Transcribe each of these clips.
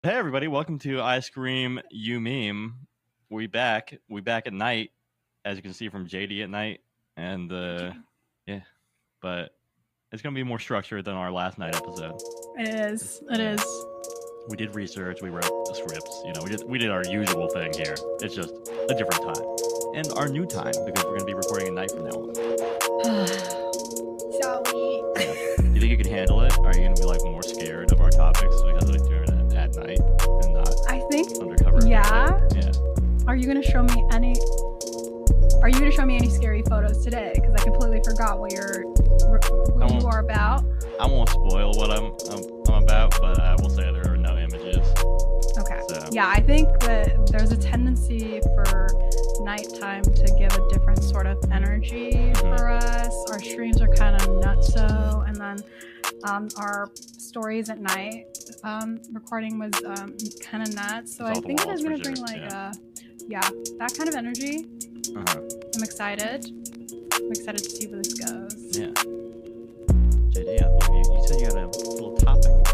Hey everybody, welcome to Ice Cream You Meme. We back at night, as you can see from JD at night, and yeah, but it's gonna be more structured than our last night episode. It is. It is. We did research, we wrote the scripts, we did our usual thing here. It's just a different time, and our new time because we're gonna be recording at night from now on. Shall we? Do you think you can handle it? Are you gonna be like more scared of our topics because we're doing it at night and not? I think undercover. Yeah. Yeah. Are you gonna show me any scary photos today? Because I completely forgot what you are about. I won't spoil what I'm about, but I will say there are no images. Okay. So. Yeah, I think that there's a tendency for nighttime to give a different sort of energy for us. Our streams are kind of nutso, and then our stories at night recording was kind of nuts. So I think it is going to bring that kind of energy. I'm excited. I'm excited to see where this goes. Yeah. JD, I believe you said you had a little topic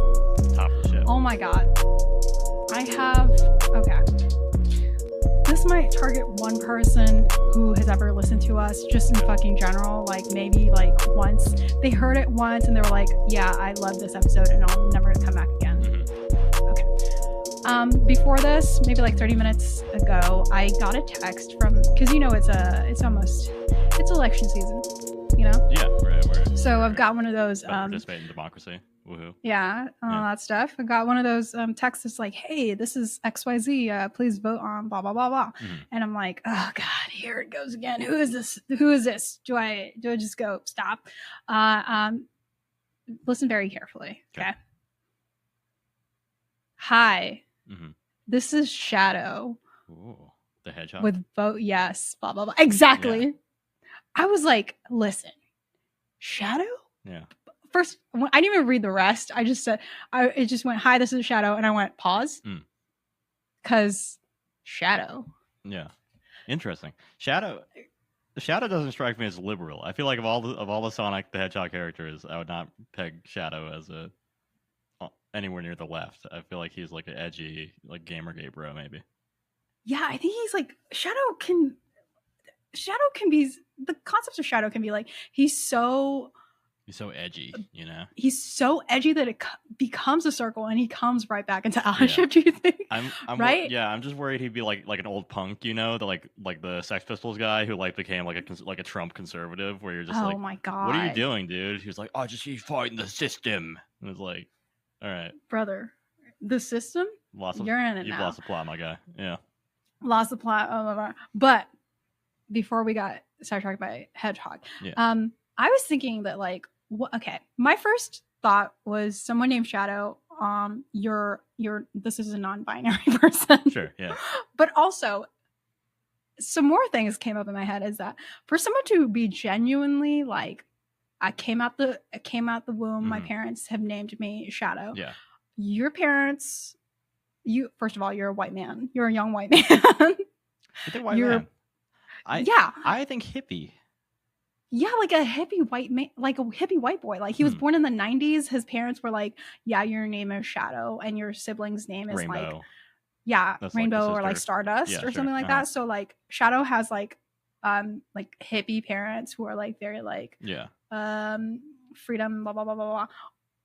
top of the show. Oh my god. I have... Okay. This might target one person who has ever listened to us, just in fucking general. Like, maybe, like, once. They heard it once and they were like, yeah, I love this episode and I'll never come back again. Okay. Before this, maybe like 30 minutes ago, I got a text from... Because, it's election season, you know? Yeah, right. So I've got one of those... participate in democracy. Woohoo. Yeah, that stuff. I got one of those texts that's like, hey, this is XYZ. Please vote on blah, blah, blah, blah. And I'm like, oh, God, here it goes again. Who is this? Do I just go, stop? Listen very carefully, okay? Hi, this is Shadow. Ooh, the hedgehog. With vote yes, blah, blah, blah. Exactly. Yeah. I was like, listen, Shadow? Yeah. First, I didn't even read the rest. I just said, it just went, hi, this is Shadow. And I went, pause. Because Shadow. Yeah. Interesting. Shadow doesn't strike me as liberal. I feel like of all the Sonic the Hedgehog characters, I would not peg Shadow as anywhere near the left. I feel like he's like an edgy, like Gamergate bro, maybe. Yeah, I think he's like, Shadow can be, the concept of Shadow can be like, he's so edgy, you know? He's so edgy that it becomes a circle and he comes right back into allyship, do you think? I'm right? Yeah, I'm just worried he'd be like an old punk, you know? Like the Sex Pistols guy who like became like a Trump conservative where you're just oh my God. What are you doing, dude? He was like, he's fighting the system. And it was like, all right. Brother, the system? You're in it You've now. lost the plot, my guy. Yeah. Lost the plot. But before we got sidetracked by Hedgehog, I was thinking that like, okay, my first thought was someone named Shadow. This is a non-binary person. Sure, yeah. But also, some more things came up in my head is that for someone to be genuinely like, I came out the womb. My parents have named me Shadow. Yeah. Your parents, first of all, you're a white man. You're a young white man. Man. I think hippie. Yeah, like a hippie white man, like a hippie white boy. Like he was born in the 90s. His parents were like, yeah, your name is Shadow and your sibling's name is Rainbow. That's Rainbow or like Stardust or something like that. So like Shadow has like hippie parents who are like very like freedom, blah, blah, blah, blah, blah.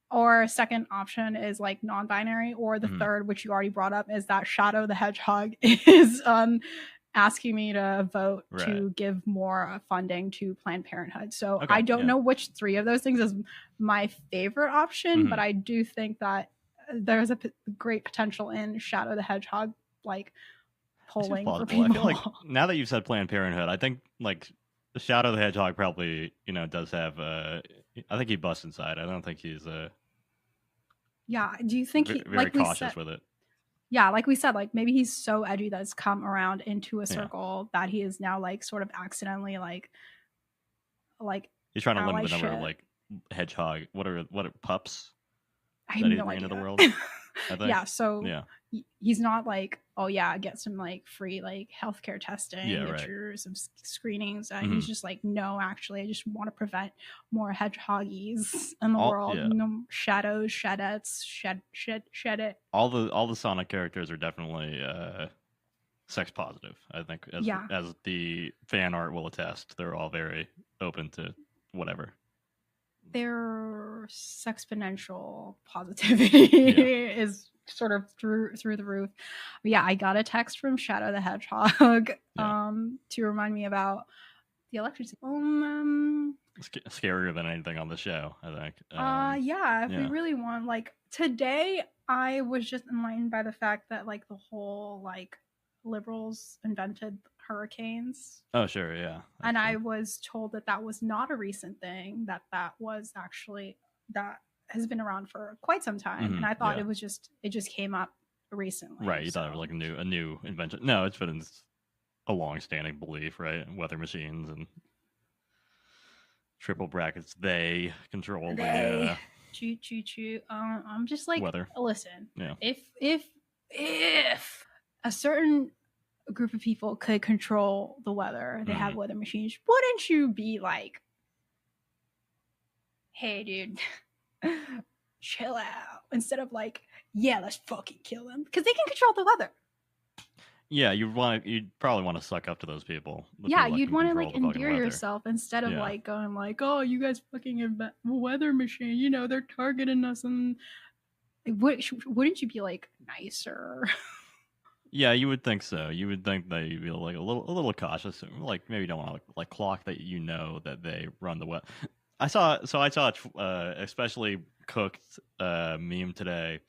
Or second option is like non-binary, or the third, which you already brought up, is that Shadow the Hedgehog is asking me to vote to give more funding to Planned Parenthood. So I don't know which three of those things is my favorite option, but I do think that there's a great potential in Shadow the Hedgehog, like polling for people. I feel like now that you've said Planned Parenthood, I think like Shadow the Hedgehog probably, does have, I think he busts inside. I don't think he's yeah. Do you think very cautious with it? Yeah, like we said, like maybe he's so edgy that it's come around into a circle that he is now like sort of accidentally like he's trying to limit the number of like hedgehog. What are pups? I have no idea. Into the world. I think. Yeah, so he's not like, oh yeah, get some like free like healthcare testing, get some screenings. He's just like, no, actually, I just want to prevent more hedgehoggies in the world. No shadows, shadettes, shed it. All the Sonic characters are definitely sex positive. I think as the fan art will attest, they're all very open to whatever. Their sexponential positivity is sort of through the roof. But yeah, I got a text from Shadow the Hedgehog to remind me about the electricity. Scarier than anything on the show, I think. If we really want, like, today I was just enlightened by the fact that like the whole like liberals invented hurricanes. Oh sure, yeah. And I was told that was not a recent thing, that was actually, that has been around for quite some time. And I thought it just came up recently. Right, you thought it was like a new invention. No, it's been a long-standing belief, right? Weather machines and triple brackets, they control the choo. I'm just like, weather. Listen, if a certain group of people could control the weather, they have weather machines, wouldn't you be like, hey dude, chill out, instead of like, yeah, let's fucking kill them, because they can control the weather. Yeah, you'd probably want to suck up to those people. Yeah, you'd want to like endear yourself instead of like going like, oh, you guys fucking weather machine, you know, they're targeting us. And wouldn't you be like nicer? Yeah, you would think so. You would think that you'd be like a little cautious, like maybe you don't want to like clock that, you know, that they run the web. I saw especially cooked meme today.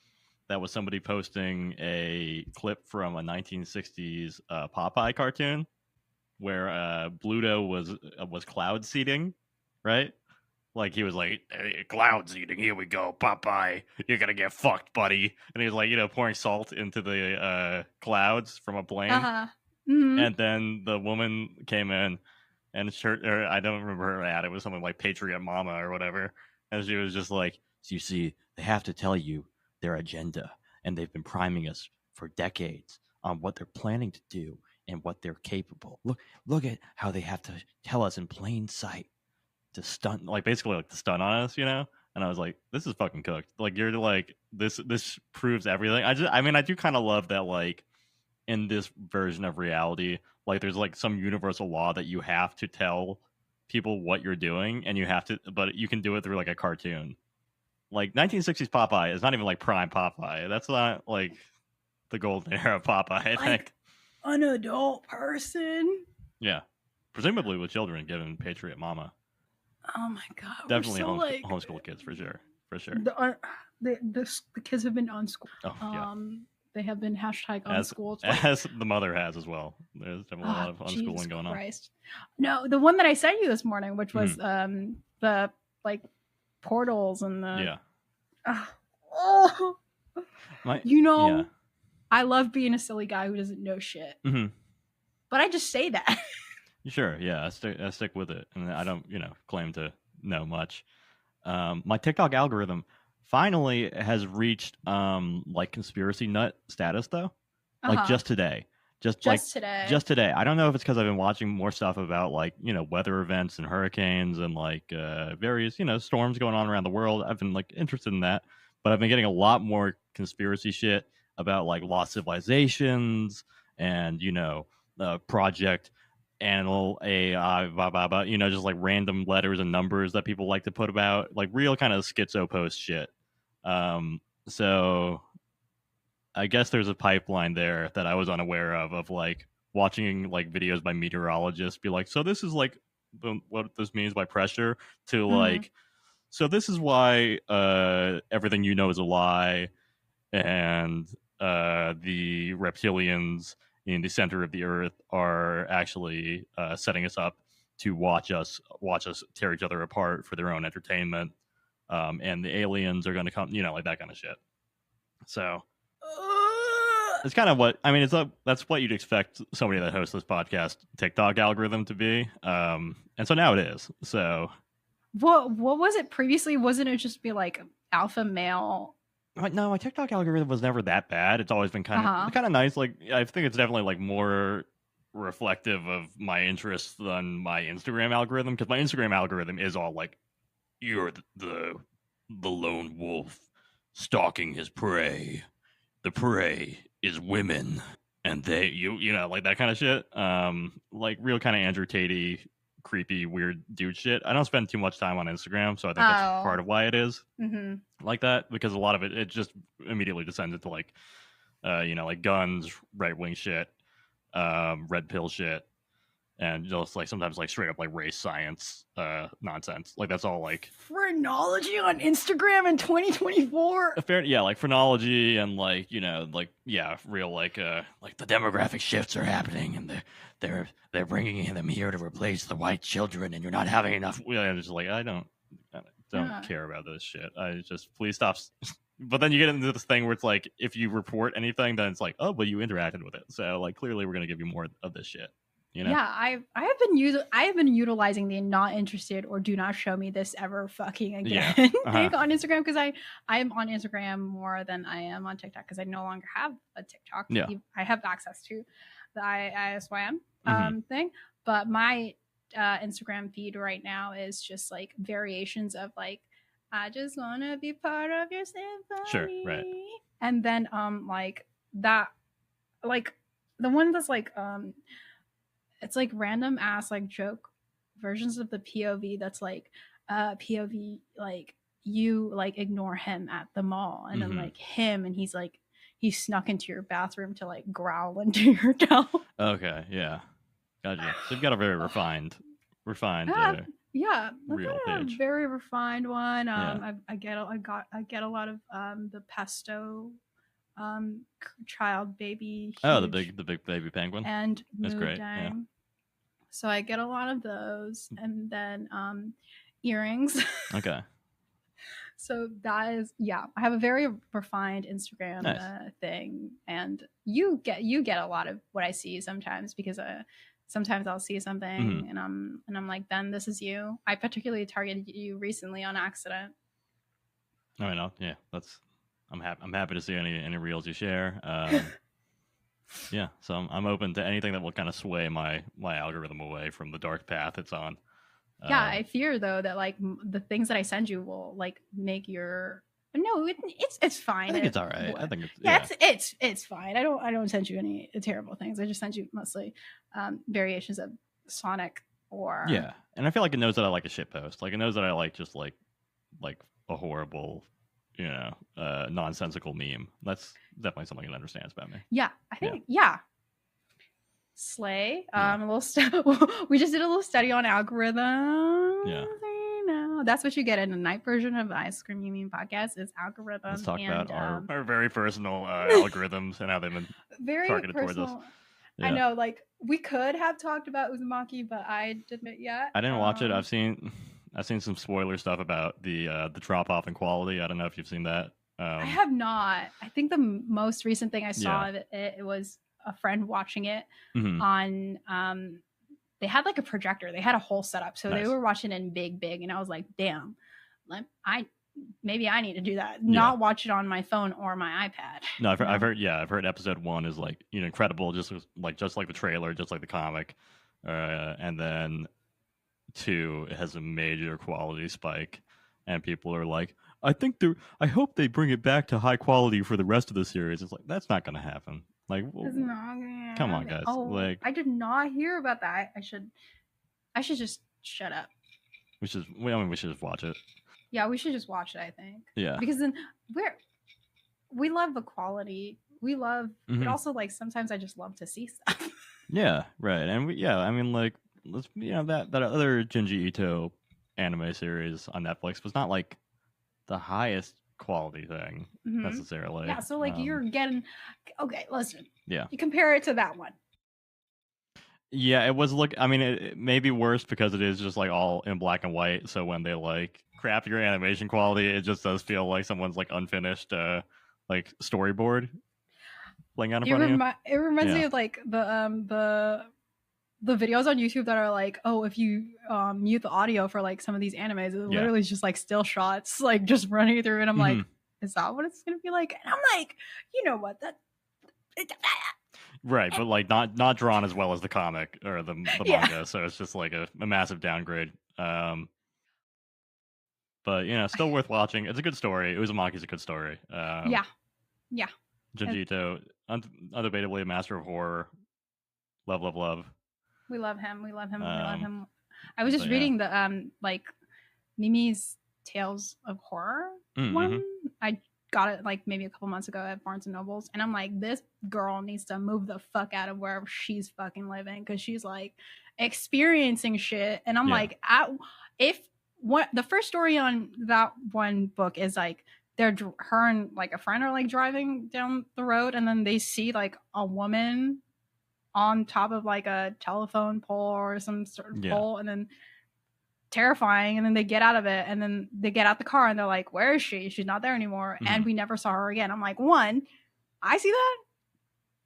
That was somebody posting a clip from a 1960s Popeye cartoon where Bluto was cloud seeding, right? Like he was like, hey, cloud seeding, here we go, Popeye, you're gonna get fucked, buddy. And he was like, you know, pouring salt into the clouds from a plane. And then the woman came in, and I don't remember her ad. It was something like Patriot Mama or whatever. And she was just like, so you see, they have to tell you their agenda, and they've been priming us for decades on what they're planning to do and what they're capable. Look at how they have to tell us in plain sight to stunt, like basically like to stunt on us, you know. And I was like, this is fucking cooked. Like, you're like, this proves everything. I do kind of love that, like, in this version of reality, like there's like some universal law that you have to tell people what you're doing, and but you can do it through like a cartoon. Like 1960s Popeye is not even like prime Popeye. That's not like the golden era of Popeye, I think. An adult person. Yeah. Presumably with children, given Patriot Mama. Oh my god. Definitely homeschool kids for sure. For sure. The kids have been unschooled. Oh, yeah. They have been #unschooled. As the mother has as well. There's definitely a lot of unschooling going on. No, the one that I sent you this morning, which was the like portals and the I love being a silly guy who doesn't know shit, but I just say that. Sure, yeah, I stick with it, and I don't claim to know much. My TikTok algorithm finally has reached like conspiracy nut status, though. Like just today. Just today. I don't know if it's because I've been watching more stuff about like, weather events and hurricanes and like various, storms going on around the world. I've been like interested in that, but I've been getting a lot more conspiracy shit about like lost civilizations and, Project Animal AI, just like random letters and numbers that people like to put about, like real kind of schizo post shit. So I guess there's a pipeline there that I was unaware of like watching like videos by meteorologists be like, so this is like what this means by pressure to like, so this is why everything is a lie, and the reptilians in the center of the earth are actually setting us up to watch us tear each other apart for their own entertainment, and the aliens are going to come, like that kind of shit. So it's kind of what I mean. That's what you'd expect somebody that hosts this podcast TikTok algorithm to be, and so now it is. So what was it previously? Wasn't it just be like alpha male No, my TikTok algorithm was never that bad. It's always been kind of nice. Like, I think it's definitely like more reflective of my interests than my Instagram algorithm, because my Instagram algorithm is all like, you're the lone wolf stalking his prey. The prey is women, and they you know, like that kind of shit. Like real kind of Andrew Tate-y, creepy, weird dude shit. I don't spend too much time on Instagram, so I think that's part of why it is like that, because a lot of it just immediately descends into like, you know, like guns, right wing shit, red pill shit, and just like sometimes like straight up like race science nonsense. Like that's all like phrenology on Instagram in 2024. Yeah, like phrenology and like, you know, like, yeah, real like the demographic shifts are happening, and they're bringing them here to replace the white children, and you're not having enough. I'm just like, I don't care about this shit. I just, please stop. But then you get into this thing where it's like, if you report anything, then it's like, oh, but you interacted with it, so like clearly we're gonna give you more of this shit. You know? Yeah, I have been utilizing the not interested or do not show me this ever fucking again thing on Instagram, because I am on Instagram more than I am on TikTok, because I no longer have a TikTok. Yeah. I have access to the ISYM thing, but my Instagram feed right now is just like variations of like, I just want to be part of your symphony. Sure, right. And then like that, like the one that's like it's like random ass like joke versions of the POV that's like POV like you like ignore him at the mall, and then like him, and he's like he snuck into your bathroom to like growl into your towel. Okay, yeah, gotcha. So you've got a very refined yeah, real page. A very refined one. I get a lot of the pesto child baby. Oh, the big baby penguin. And that's great. Yeah. So I get a lot of those, and then earrings. Okay. So that is, yeah, I have a very refined Instagram thing, and you get a lot of what I see sometimes, because sometimes I'll see something and I'm like, Ben, this is you. I particularly targeted you recently on accident. Oh, I know. Yeah, I'm happy to see any reels you share. Yeah, so I'm open to anything that will kind of sway my algorithm away from the dark path it's on. Yeah, I fear though that like the things that I send you will like make your it's fine. I think it's all right. I think it's fine. I don't send you any terrible things. I just send you mostly variations of Sonic or and I feel like it knows that I like a shit post. Like it knows that I like just like a horrible, you know, nonsensical meme. That's definitely something it understands about me. Yeah, I think Slay. A little we just did a little study on algorithms. Yeah. That's what you get in the night version of the Ice Cream You Mean podcast is algorithms. Let's talk about our very personal algorithms and how they've been very targeted personal. towards us. Yeah. I know, like we could have talked about Uzumaki, but I didn't yet. I didn't watch it. I've seen some spoiler stuff about the drop off in quality. I don't know if you've seen that. I have not. I think the most recent thing I saw of it was a friend watching it on they had like a projector. They had a whole setup. So they were watching it in big, and I was like, damn, maybe I need to do that. Not watch it on my phone or my iPad. No, I've heard episode 1 is like, you know, incredible, just like the trailer, just like the comic. And then 2, it has a major quality spike, and people are like, I hope they bring it back to high quality for the rest of the series. It's like, that's not gonna happen. Like, come on, guys. Like, I did not hear about that. I should just shut up. We should just watch it. Yeah, we should just watch it, I think. Yeah. Because then we love the quality. We love, but also like sometimes I just love to see stuff. Yeah, right. And I mean, like, let's, you know, that other Junji Ito anime series on Netflix was not like the highest quality thing necessarily. Yeah, so like you're getting, okay, listen. Yeah. You compare it to that one. Yeah, it was it may be worse because it is just like all in black and white. So when they like crap your animation quality, it just does feel like someone's like unfinished like storyboard playing out in front of you. It reminds me of like the videos on YouTube that are like, oh, if you mute the audio for like some of these animes, it literally is just like still shots like just running through, and I'm like, is that what it's gonna be like? And I'm like, you know what? Right, but like not drawn as well as the comic or the manga, so it's just like a massive downgrade. But still worth watching. It's a good story. Uzumaki's a good story. Yeah. Junji Ito, undebatably a master of horror. Love. We love him. I was just reading the like Mimi's Tales of Horror one. I got it like maybe a couple months ago at Barnes and Nobles, and I'm like, this girl needs to move the fuck out of wherever she's fucking living, because she's like experiencing shit. And I'm like, the first story on that one book is like her and like a friend are like driving down the road, and then they see like a woman on top of like a telephone pole or some sort of pole, and then terrifying, and then they get out of it, and then they get out the car and they're like, where is she? She's not there anymore. And we never saw her again. I'm like, one, I see that,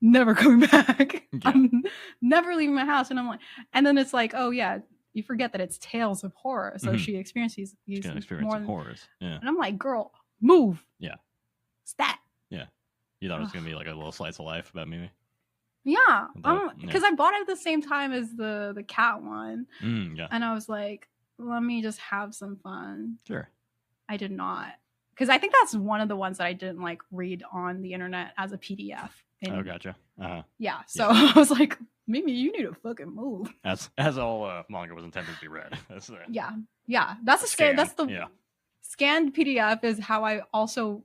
never coming back. I'm never leaving my house. And I'm like, and then it's like, oh yeah, you forget that it's Tales of Horror, so she experiences these more horrors. And I'm like, girl, move. It's that. You thought it was gonna be like a little slice of life about Mimi? Because I bought it at the same time as the cat one. And I was like, let me just have some fun. Sure. I did not, because I think that's one of the ones that I didn't like read on the internet as a PDF. Oh, gotcha. Yeah. So I was like, Mimi, you need to fucking move. As all manga was intended to be read. That's That's a scan. That's the scanned PDF is how I also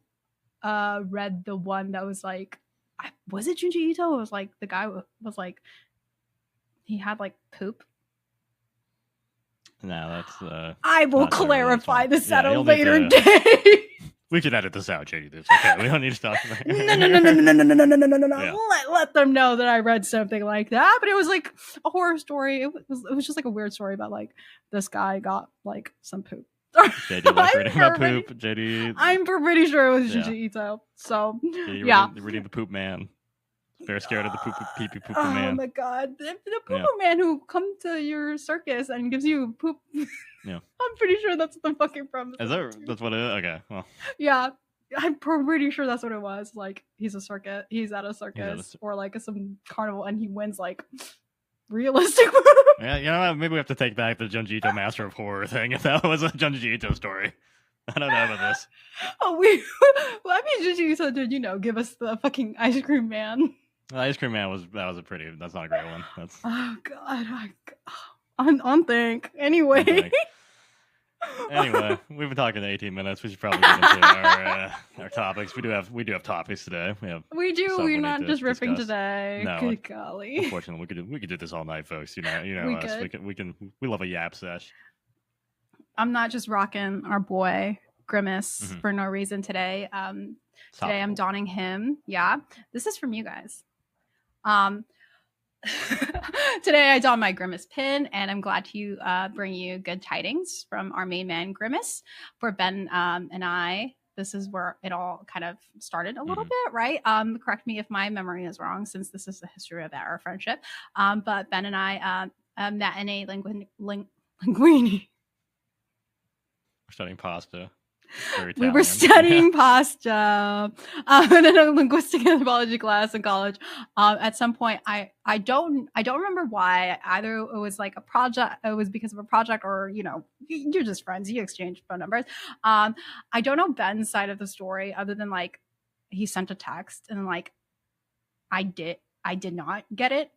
read the one that was like, was it Junji Ito? It was like the guy was like, he had like poop. No, that's. I will clarify this at a later date. We can edit this out, JD. It's okay. We don't need to talk about it. No. Let them know that I read something like that. But it was like a horror story. It was just like a weird story about like this guy got like some poop. JD likes reading about poop. JD. I'm pretty sure it was Junji Ito. So reading the Poop Man. Very scared of the pee poo man. Oh my god, the poo man who comes to your circus and gives you poop. I'm pretty sure that's the fucking premise. That's what it is? Okay, well. Yeah, I'm pretty sure that's what it was. Like he's at a circus or like some carnival, and he wins like realistic. Yeah, maybe we have to take back the Junji Ito Master of Horror thing if that was a Junji Ito story. I don't know about this. Well, I mean, Junji Ito did, give us the fucking ice cream man. Ice Cream Man that's not a great one. That's oh god, on think. Anyway, we've been talking 18 minutes. We should probably get into our topics. We do have topics today. We're not just ripping today. No, good golly. Unfortunately, we could do this all night, folks. You know us. We love a yap sesh. I'm not just rocking our boy Grimace for no reason today. Today I'm donning him. Yeah, this is from you guys. Today I don my Grimace pin, and I'm glad to bring you good tidings from our main man Grimace. For Ben and I, this is where it all kind of started a little bit, right? Correct me if my memory is wrong, since this is the history of our friendship. But Ben and I met in a linguini. We're studying pasta. We were studying pasta in a linguistic anthropology class in college. At some point, I don't remember why. Either it was like a project, it was because of a project, or you're just friends, you exchange phone numbers. I don't know Ben's side of the story, other than like he sent a text, and like I did not get it,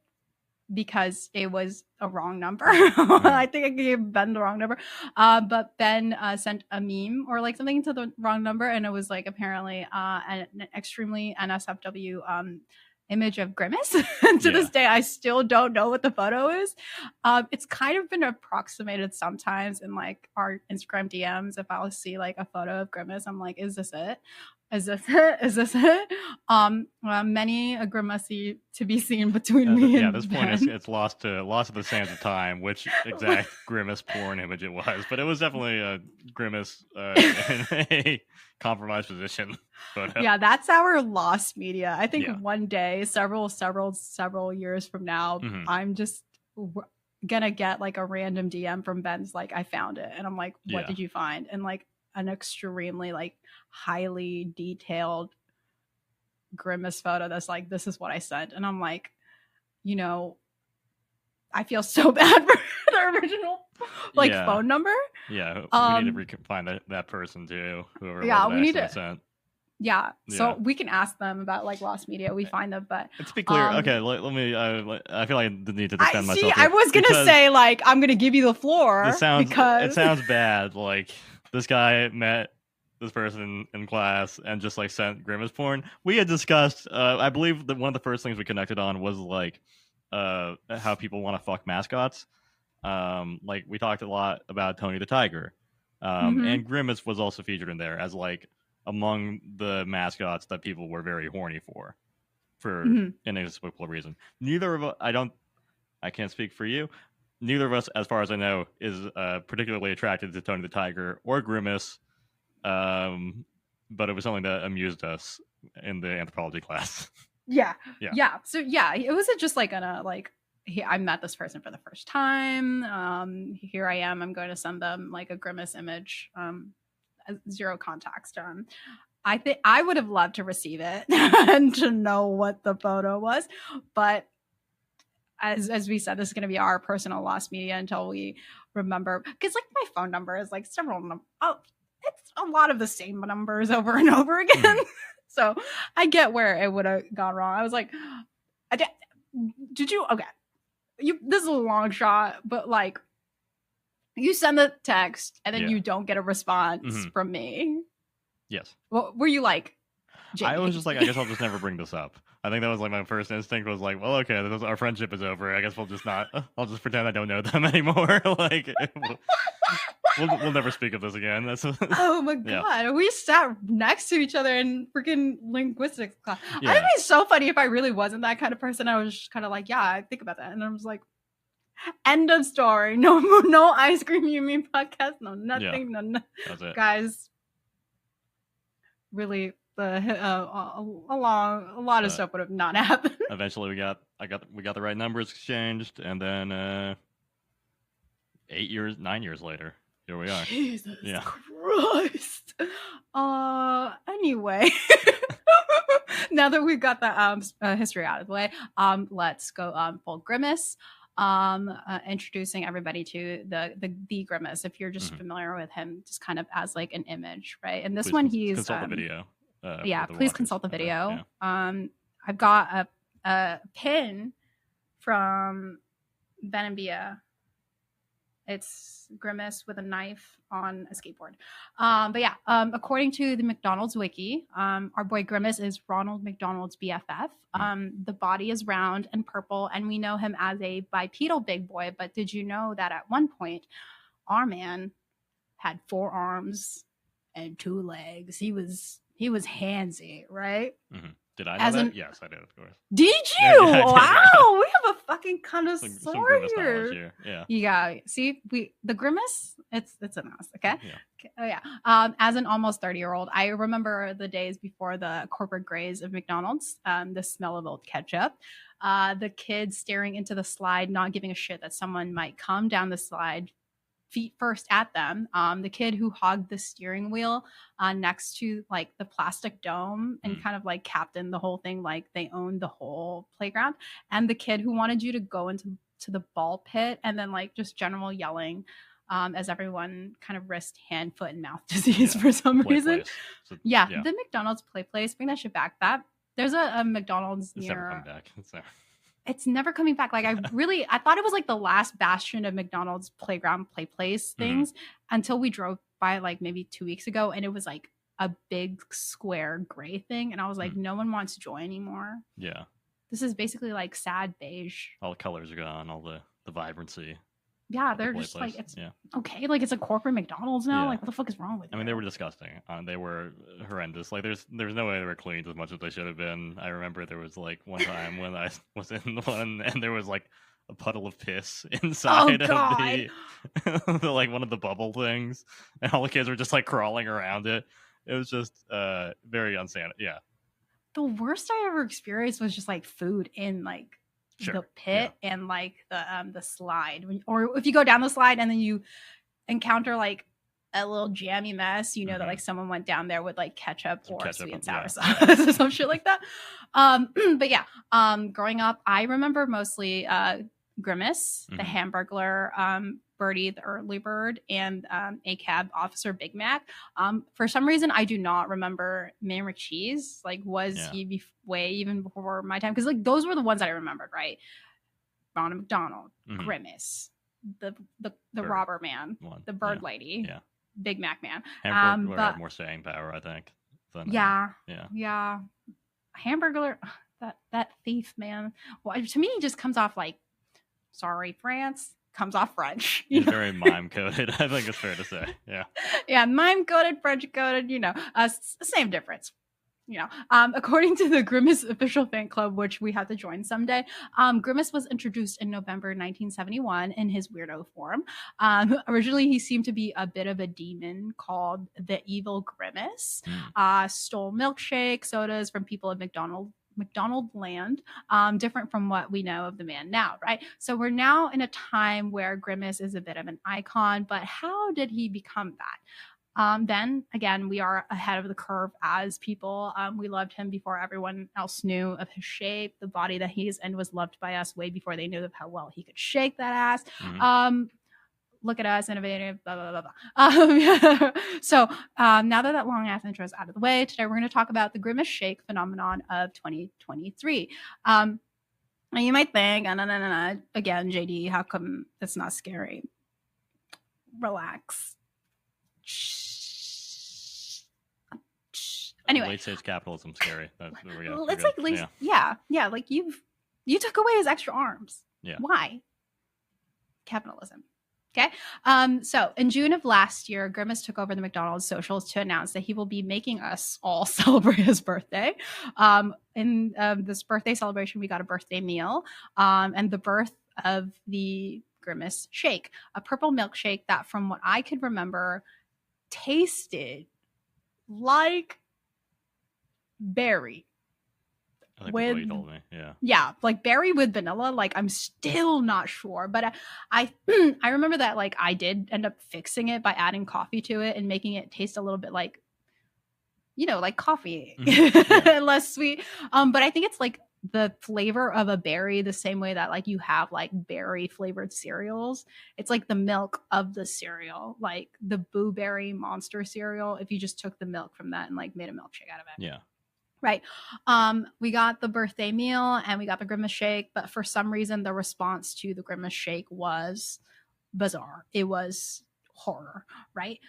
because it was a wrong number. I think I gave Ben the wrong number. But Ben sent a meme or like something to the wrong number, and it was like apparently an extremely NSFW image of Grimace. And to this day, I still don't know what the photo is. It's kind of been approximated sometimes in like our Instagram DMs. If I'll see like a photo of Grimace, I'm like, is this it? Is this it? Many a grimace to be seen between me and at this point it's lost to the sands of time which exact Grimace porn image it was, but it was definitely a Grimace in a compromised position. But that's our lost media. I think one day, several years from now, I'm just gonna get like a random DM from Ben's like, I found it, and I'm like, what did you find? And like, an extremely like highly detailed Grimace photo that's like, this is what I sent. And I'm like, I feel so bad for the original phone number. Yeah, we need to find that person too. Whoever we need to sent. Yeah, so we can ask them about like lost media. We find them, but let's be clear. Okay, let me. I feel like I need to defend myself. I was gonna say like I'm gonna give you the floor. It sounds bad. Like this guy met this person in class and just like sent Grimace porn. We had discussed. I believe that one of the first things we connected on was like how people want to fuck mascots. Like we talked a lot about Tony the Tiger, and Grimace was also featured in there as like among the mascots that people were very horny for inexplicable reason. Neither of us, I can't speak for you. Neither of us, as far as I know, is particularly attracted to Tony the Tiger or Grimace. But it was something that amused us in the anthropology class. Yeah. So it wasn't just like I met this person for the first time. Here I am. I'm going to send them like a Grimace image. Zero context. I think I would have loved to receive it and to know what the photo was, but as we said, this is going to be our personal lost media until we remember. Because like my phone number is like several it's a lot of the same numbers over and over again. So I get where it would have gone wrong. I was like, did you? Okay, this is a long shot, but like. You send the text and then you don't get a response from me. Yes. Well, were you like, Jamie? I was just like, I guess I'll just never bring this up. I think that was like my first instinct was like, well, okay, our friendship is over. I guess I'll just pretend I don't know them anymore. Like, we'll never speak of this again. Oh my God. We sat next to each other in freaking linguistics class. Yeah. I think it's so funny if I really wasn't that kind of person. I was just kind of like, yeah, I think about that. And I was like, end of story. No ice cream you mean podcast. No nothing. Yeah, no. That's it. Guys, really, a lot of stuff would have not happened. Eventually, we got the right numbers exchanged, and then 9 years later, here we are. Jesus Christ. Anyway. Now that we've got the history out of the way, let's go full Grimace. Introducing everybody to the Grimace. If you're just familiar with him, just kind of as like an image, right? And this one, he's consult the video. Please consult the video. I've got a pin from Benambia. It's Grimace with a knife on a skateboard. According to the McDonald's wiki, our boy Grimace is Ronald McDonald's BFF. The body is round and purple, and we know him as a bipedal big boy. But did you know that at one point, our man had 4 arms and 2 legs? He was handsy, right? Mm-hmm. Did I know that? Yes, I did, of course. Did you? Wow, we have a fucking connoisseur here. Yeah. See, the Grimace, it's a mess, okay? Yeah. Oh yeah. As an almost 30-year-old, I remember the days before the corporate grays of McDonald's, the smell of old ketchup, the kids staring into the slide, not giving a shit that someone might come down the slide feet first at them. The kid who hogged the steering wheel next to like the plastic dome and kind of like captained the whole thing, like they owned the whole playground. And the kid who wanted you to go into the ball pit, and then like just general yelling as everyone kind of risked hand, foot, and mouth disease for some reason. So, the McDonald's play place, bring that shit back. There's a McDonald's it's near. Never coming back. It's never coming back. Like I thought it was like the last bastion of McDonald's playground play place things until we drove by like maybe 2 weeks ago, and it was like a big square gray thing, and I was like, no one wants joy anymore. Yeah. This is basically like sad beige. All the colors are gone, all the vibrancy. Yeah, they're just like, it's okay. Like it's a corporate McDonald's now. Like what the fuck is wrong with you? I mean, they were disgusting. They were horrendous. Like there's no way they were cleaned as much as they should have been. I remember there was like one time when I was in one and there was like a puddle of piss inside of the like one of the bubble things, and all the kids were just like crawling around it. It was just very unsanitary. Yeah. The worst I ever experienced was just like food in like the pit and like the slide, or if you go down the slide and then you encounter like a little jammy mess, you know, that like someone went down there with like ketchup or sweet and sour sauce or some shit like that. But yeah, growing up, I remember mostly Grimace, the Hamburglar, Birdie, the early bird, and ACAB Officer Big Mac. For some reason, I do not remember Man McCheese. Like, was he way even before my time? Because like those were the ones that I remembered, right? Ronald McDonald, Grimace, the robber man, the bird lady, Big Mac man. Hamburglar had more staying power, I think. Yeah. Hamburglar, that thief man. Well, to me, he just comes off like, sorry, France. Comes off French. He's very mime coded. I think it's fair to say. Yeah. Yeah, mime coded, French coded. You know, same difference. You know, according to the Grimace official fan club, which we have to join someday, Grimace was introduced in November 1971 in his weirdo form. Originally, he seemed to be a bit of a demon called the Evil Grimace. Stole milkshake sodas from people at McDonald land, different from what we know of the man now, right? So we're now in a time where Grimace is a bit of an icon, but how did he become that? Then again, we are ahead of the curve as people. We loved him before everyone else knew of his shape, the body that he is in was loved by us way before they knew of how well he could shake that ass. Look at us, innovative, blah, blah, blah, blah. So now that long ass intro is out of the way, today we're going to talk about the Grimace Shake phenomenon of 2023. And you might think, again, JD, how come it's not scary? Relax. Anyway, late stage capitalism scary. It's like yeah, like you took away his extra arms. Yeah. Why? Capitalism. Okay. So in June of last year, Grimace took over the McDonald's socials to announce that he will be making us all celebrate his birthday. In this birthday celebration, we got a birthday meal and the birth of the Grimace Shake, a purple milkshake that, from what I could remember, tasted like berry. I think that's what you told me. Yeah, like berry with vanilla. Like, I'm still not sure, but I remember that like I did end up fixing it by adding coffee to it and making it taste a little bit like, you know, like coffee, less sweet. But I think it's like the flavor of a berry, the same way that like you have like berry flavored cereals. It's like the milk of the cereal, like the Boo Berry Monster cereal. If you just took the milk from that and like made a milkshake out of it. Yeah. Right. We got the birthday meal and we got the Grimace Shake, but for some reason the response to the Grimace Shake was bizarre. It was horror, right?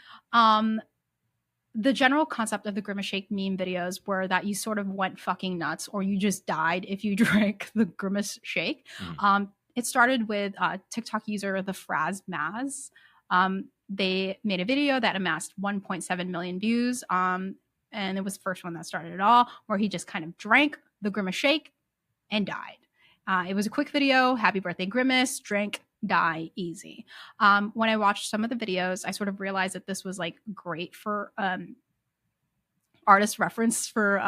The general concept of the Grimace Shake meme videos were that you sort of went fucking nuts or you just died if you drank the Grimace Shake. It started with TikTok user the Fraz Maz. They made a video that amassed 1.7 million views. And it was the first one that started it all, where he just kind of drank the Grimace Shake and died. It was a quick video. Happy birthday, Grimace. Drink, die, easy. When I watched some of the videos, I sort of realized that this was like great for artist reference for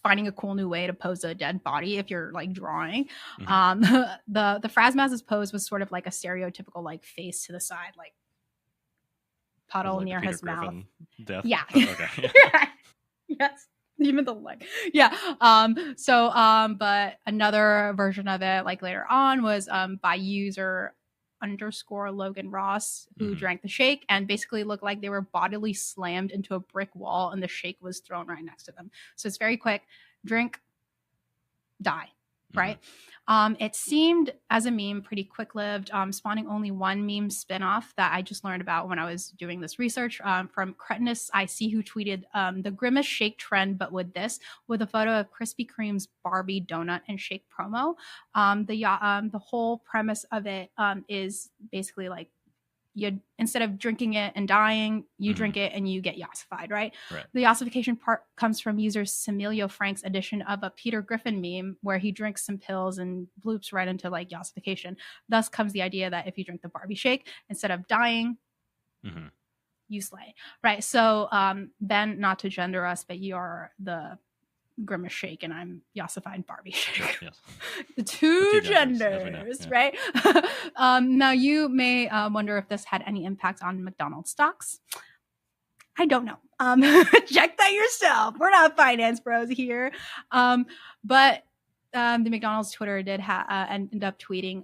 finding a cool new way to pose a dead body if you're like drawing. The Frazmaz's pose was sort of like a stereotypical like face to the side, like puddle like near his mouth. Death? Yeah. Okay. Yes. Even the leg. Yeah. But another version of it, like later on, was by user _ Logan Ross, who drank the shake and basically looked like they were bodily slammed into a brick wall and the shake was thrown right next to them. So it's very quick. Drink, die. Right. It seemed as a meme pretty quick-lived, spawning only one meme spinoff that I just learned about when I was doing this research from Cretinous IC, who tweeted the Grimace Shake trend, but with a photo of Krispy Kreme's Barbie donut and shake promo. The whole premise of it is basically like, you, instead of drinking it and dying, you drink it and you get yassified, right? The yassification part comes from user Semilio Frank's edition of a Peter Griffin meme where he drinks some pills and bloops right into like yassification. Thus comes the idea that if you drink the Barbie Shake, instead of dying, you slay, right? So Ben, not to gender us, but you are the Grimace Shake and I'm yassified Barbie Shake. Yes. the two genders, right? Now you may wonder if this had any impact on McDonald's stocks. I don't know. Check that yourself. We're not finance bros here. But the McDonald's Twitter did end up tweeting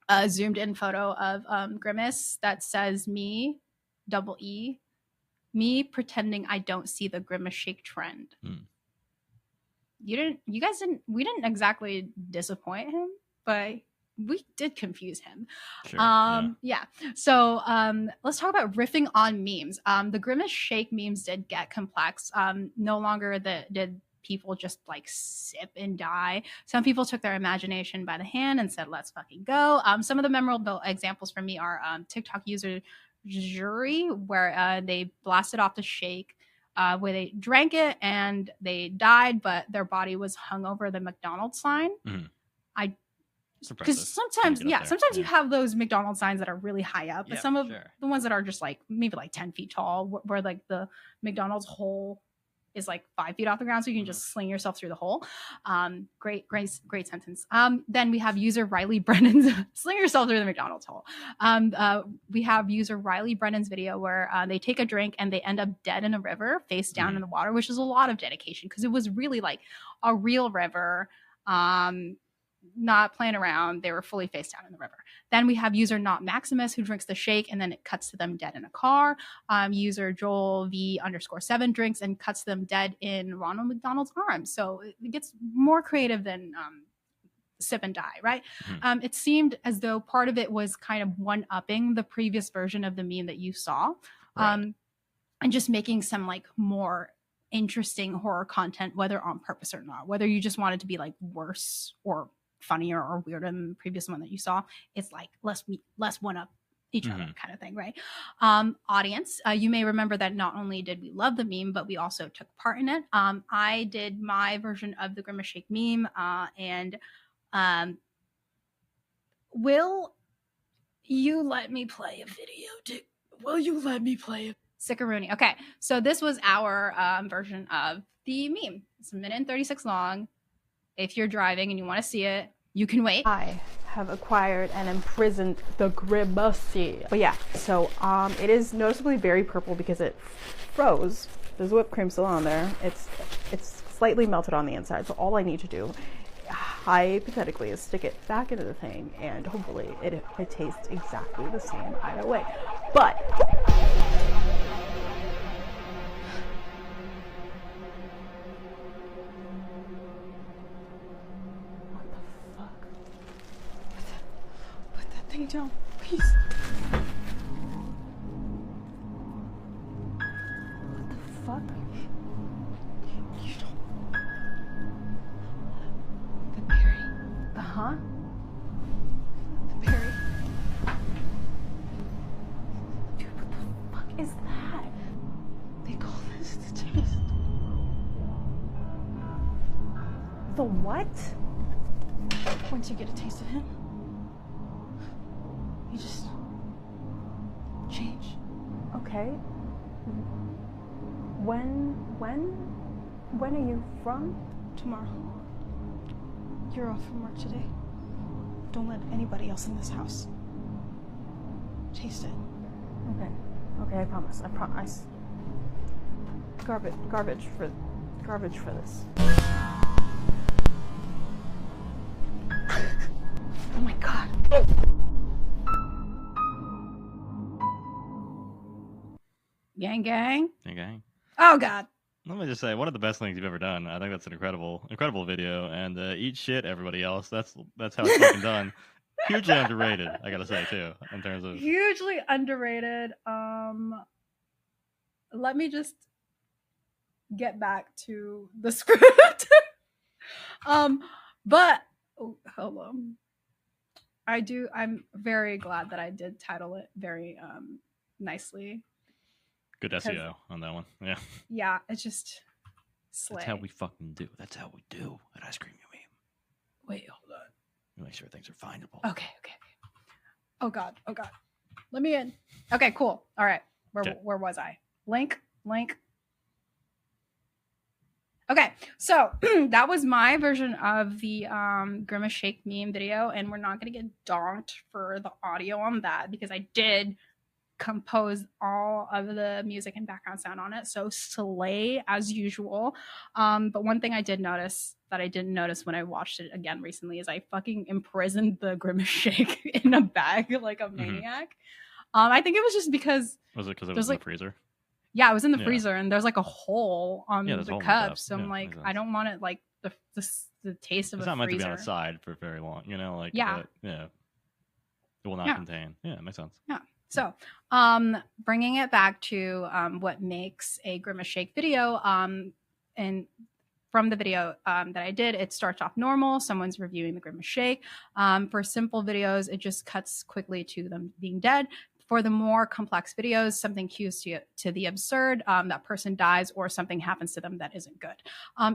a zoomed in photo of Grimace that says me, double E, me pretending I don't see the Grimace Shake trend. We didn't exactly disappoint him, but we did confuse him. Sure, yeah. So let's talk about riffing on memes. The Grimace Shake memes did get complex. No longer did people just like sip and die. Some people took their imagination by the hand and said, let's fucking go. Some of the memorable examples for me are TikTok user Jury, where they blasted off the shake, where they drank it and they died, but their body was hung over the McDonald's sign. Because sometimes you have those McDonald's signs that are really high up, but some of the ones that are just like maybe like 10 feet tall, where like the McDonald's hole is like 5 feet off the ground, so you can just sling yourself through the hole. Great sentence. Then we have user Riley Brennan's sling yourself through the McDonald's hole. We have user Riley Brennan's video where they take a drink and they end up dead in a river, face down in the water, which is a lot of dedication because it was really like a real river. Not playing around. They were fully face down in the river. Then we have user Not Maximus who drinks the shake and then it cuts to them dead in a car. User Joel V_7 drinks and cuts them dead in Ronald McDonald's arms. So it gets more creative than sip and die, right? It seemed as though part of it was kind of one-upping the previous version of the meme that you saw, and just making some like more interesting horror content, whether on purpose or not, whether you just wanted to be like worse or funnier or weirder than the previous one that you saw. It's like less one up each other kind of thing, right? Audience, you may remember that not only did we love the meme, but we also took part in it. I did my version of the Grimace Shake meme, and will you let me play a video? Will you let me play a Sickaroonie? Okay, so this was our version of the meme. It's 1:36 long. If you're driving and you want to see it, you can wait. I have acquired and imprisoned the Grimace. But yeah, so it is noticeably very purple because it froze. There's whipped cream still on there. It's slightly melted on the inside. So all I need to do, hypothetically, is stick it back into the thing, and hopefully it tastes exactly the same either way. But down, please. What the fuck? You don't. The berry. The huh? The berry. Dude, what the fuck is that? They call this the taste. The what? Once you get a taste of him, you just change. Okay. When are you from? Tomorrow. You're off from work today. Don't let anybody else in this house taste it. Okay, I promise. Garbage for this. Oh my god. Gang, gang. Gang, gang. Oh god. Let me just say, one of the best things you've ever done. I think that's an incredible video. And eat shit, everybody else. That's how it's fucking done. Hugely underrated, I gotta say too, in terms of hugely underrated. Let me just get back to the script. But hold on. I'm very glad that I did title it very nicely. Good SEO on that one. Yeah. Yeah, it's just slay. That's how we fucking do. That's how we do at Ice Cream You Meme. Wait, hold on. We make sure things are findable. Okay. Oh god. Let me in. Okay, cool. All right. Where was I? Link. Okay, so that was my version of the Grimace Shake meme video, and we're not gonna get donked for the audio on that because I did composed all of the music and background sound on it. So slay as usual. But one thing I did notice that I didn't notice when I watched it again recently is I fucking imprisoned the Grimace Shake in a bag like a maniac. I think it was just because... Was it because it was in the freezer? Yeah, it was in the freezer, and there's like a hole on the cup. So I'm like, I don't want it like the taste of it's a freezer. It's not meant to be on the side for very long, you know? Like, yeah. It will not contain. Yeah, it makes sense. Yeah. So, bringing it back to what makes a Grimace Shake video, and from the video that I did, it starts off normal. Someone's reviewing the Grimace Shake. For simple videos, it just cuts quickly to them being dead. For the more complex videos, something cues to the absurd, that person dies or something happens to them that isn't good.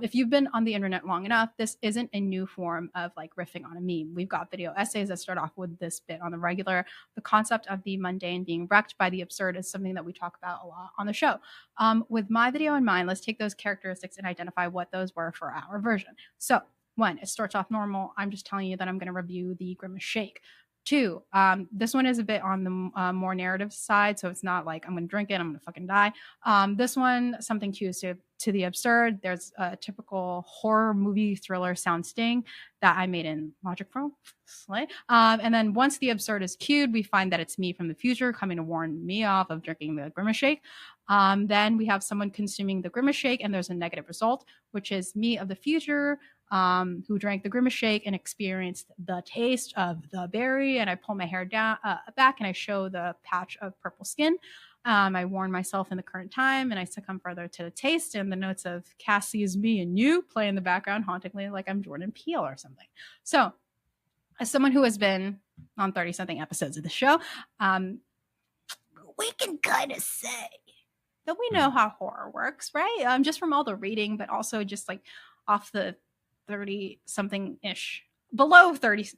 If you've been on the internet long enough, this isn't a new form of like riffing on a meme. We've got video essays that start off with this bit on the regular. The concept of the mundane being wrecked by the absurd is something that we talk about a lot on the show. With my video in mind, let's take those characteristics and identify what those were for our version. So 1, it starts off normal. I'm just telling you that I'm going to review the Grimace Shake. 2, this one is a bit on the more narrative side, so it's not like I'm gonna drink it, I'm gonna fucking die. This one, something cues to the absurd. There's a typical horror movie thriller sound sting that I made in Logic Pro. Slay. And then once the absurd is cued, we find that it's me from the future coming to warn me off of drinking the Grimace Shake. Then we have someone consuming the Grimace Shake, and there's a negative result, which is me of the future who drank the Grimace Shake and experienced the taste of the berry. And I pull my hair down back and I show the patch of purple skin. I warn myself in the current time, and I succumb further to the taste, and the notes of Cassie's Me and You play in the background hauntingly like I'm Jordan Peele or something. So as someone who has been on 30-something episodes of the show, we can kind of say that we know how horror works, right? Just from all the reading, but also just like off the 30-something-ish, below 30.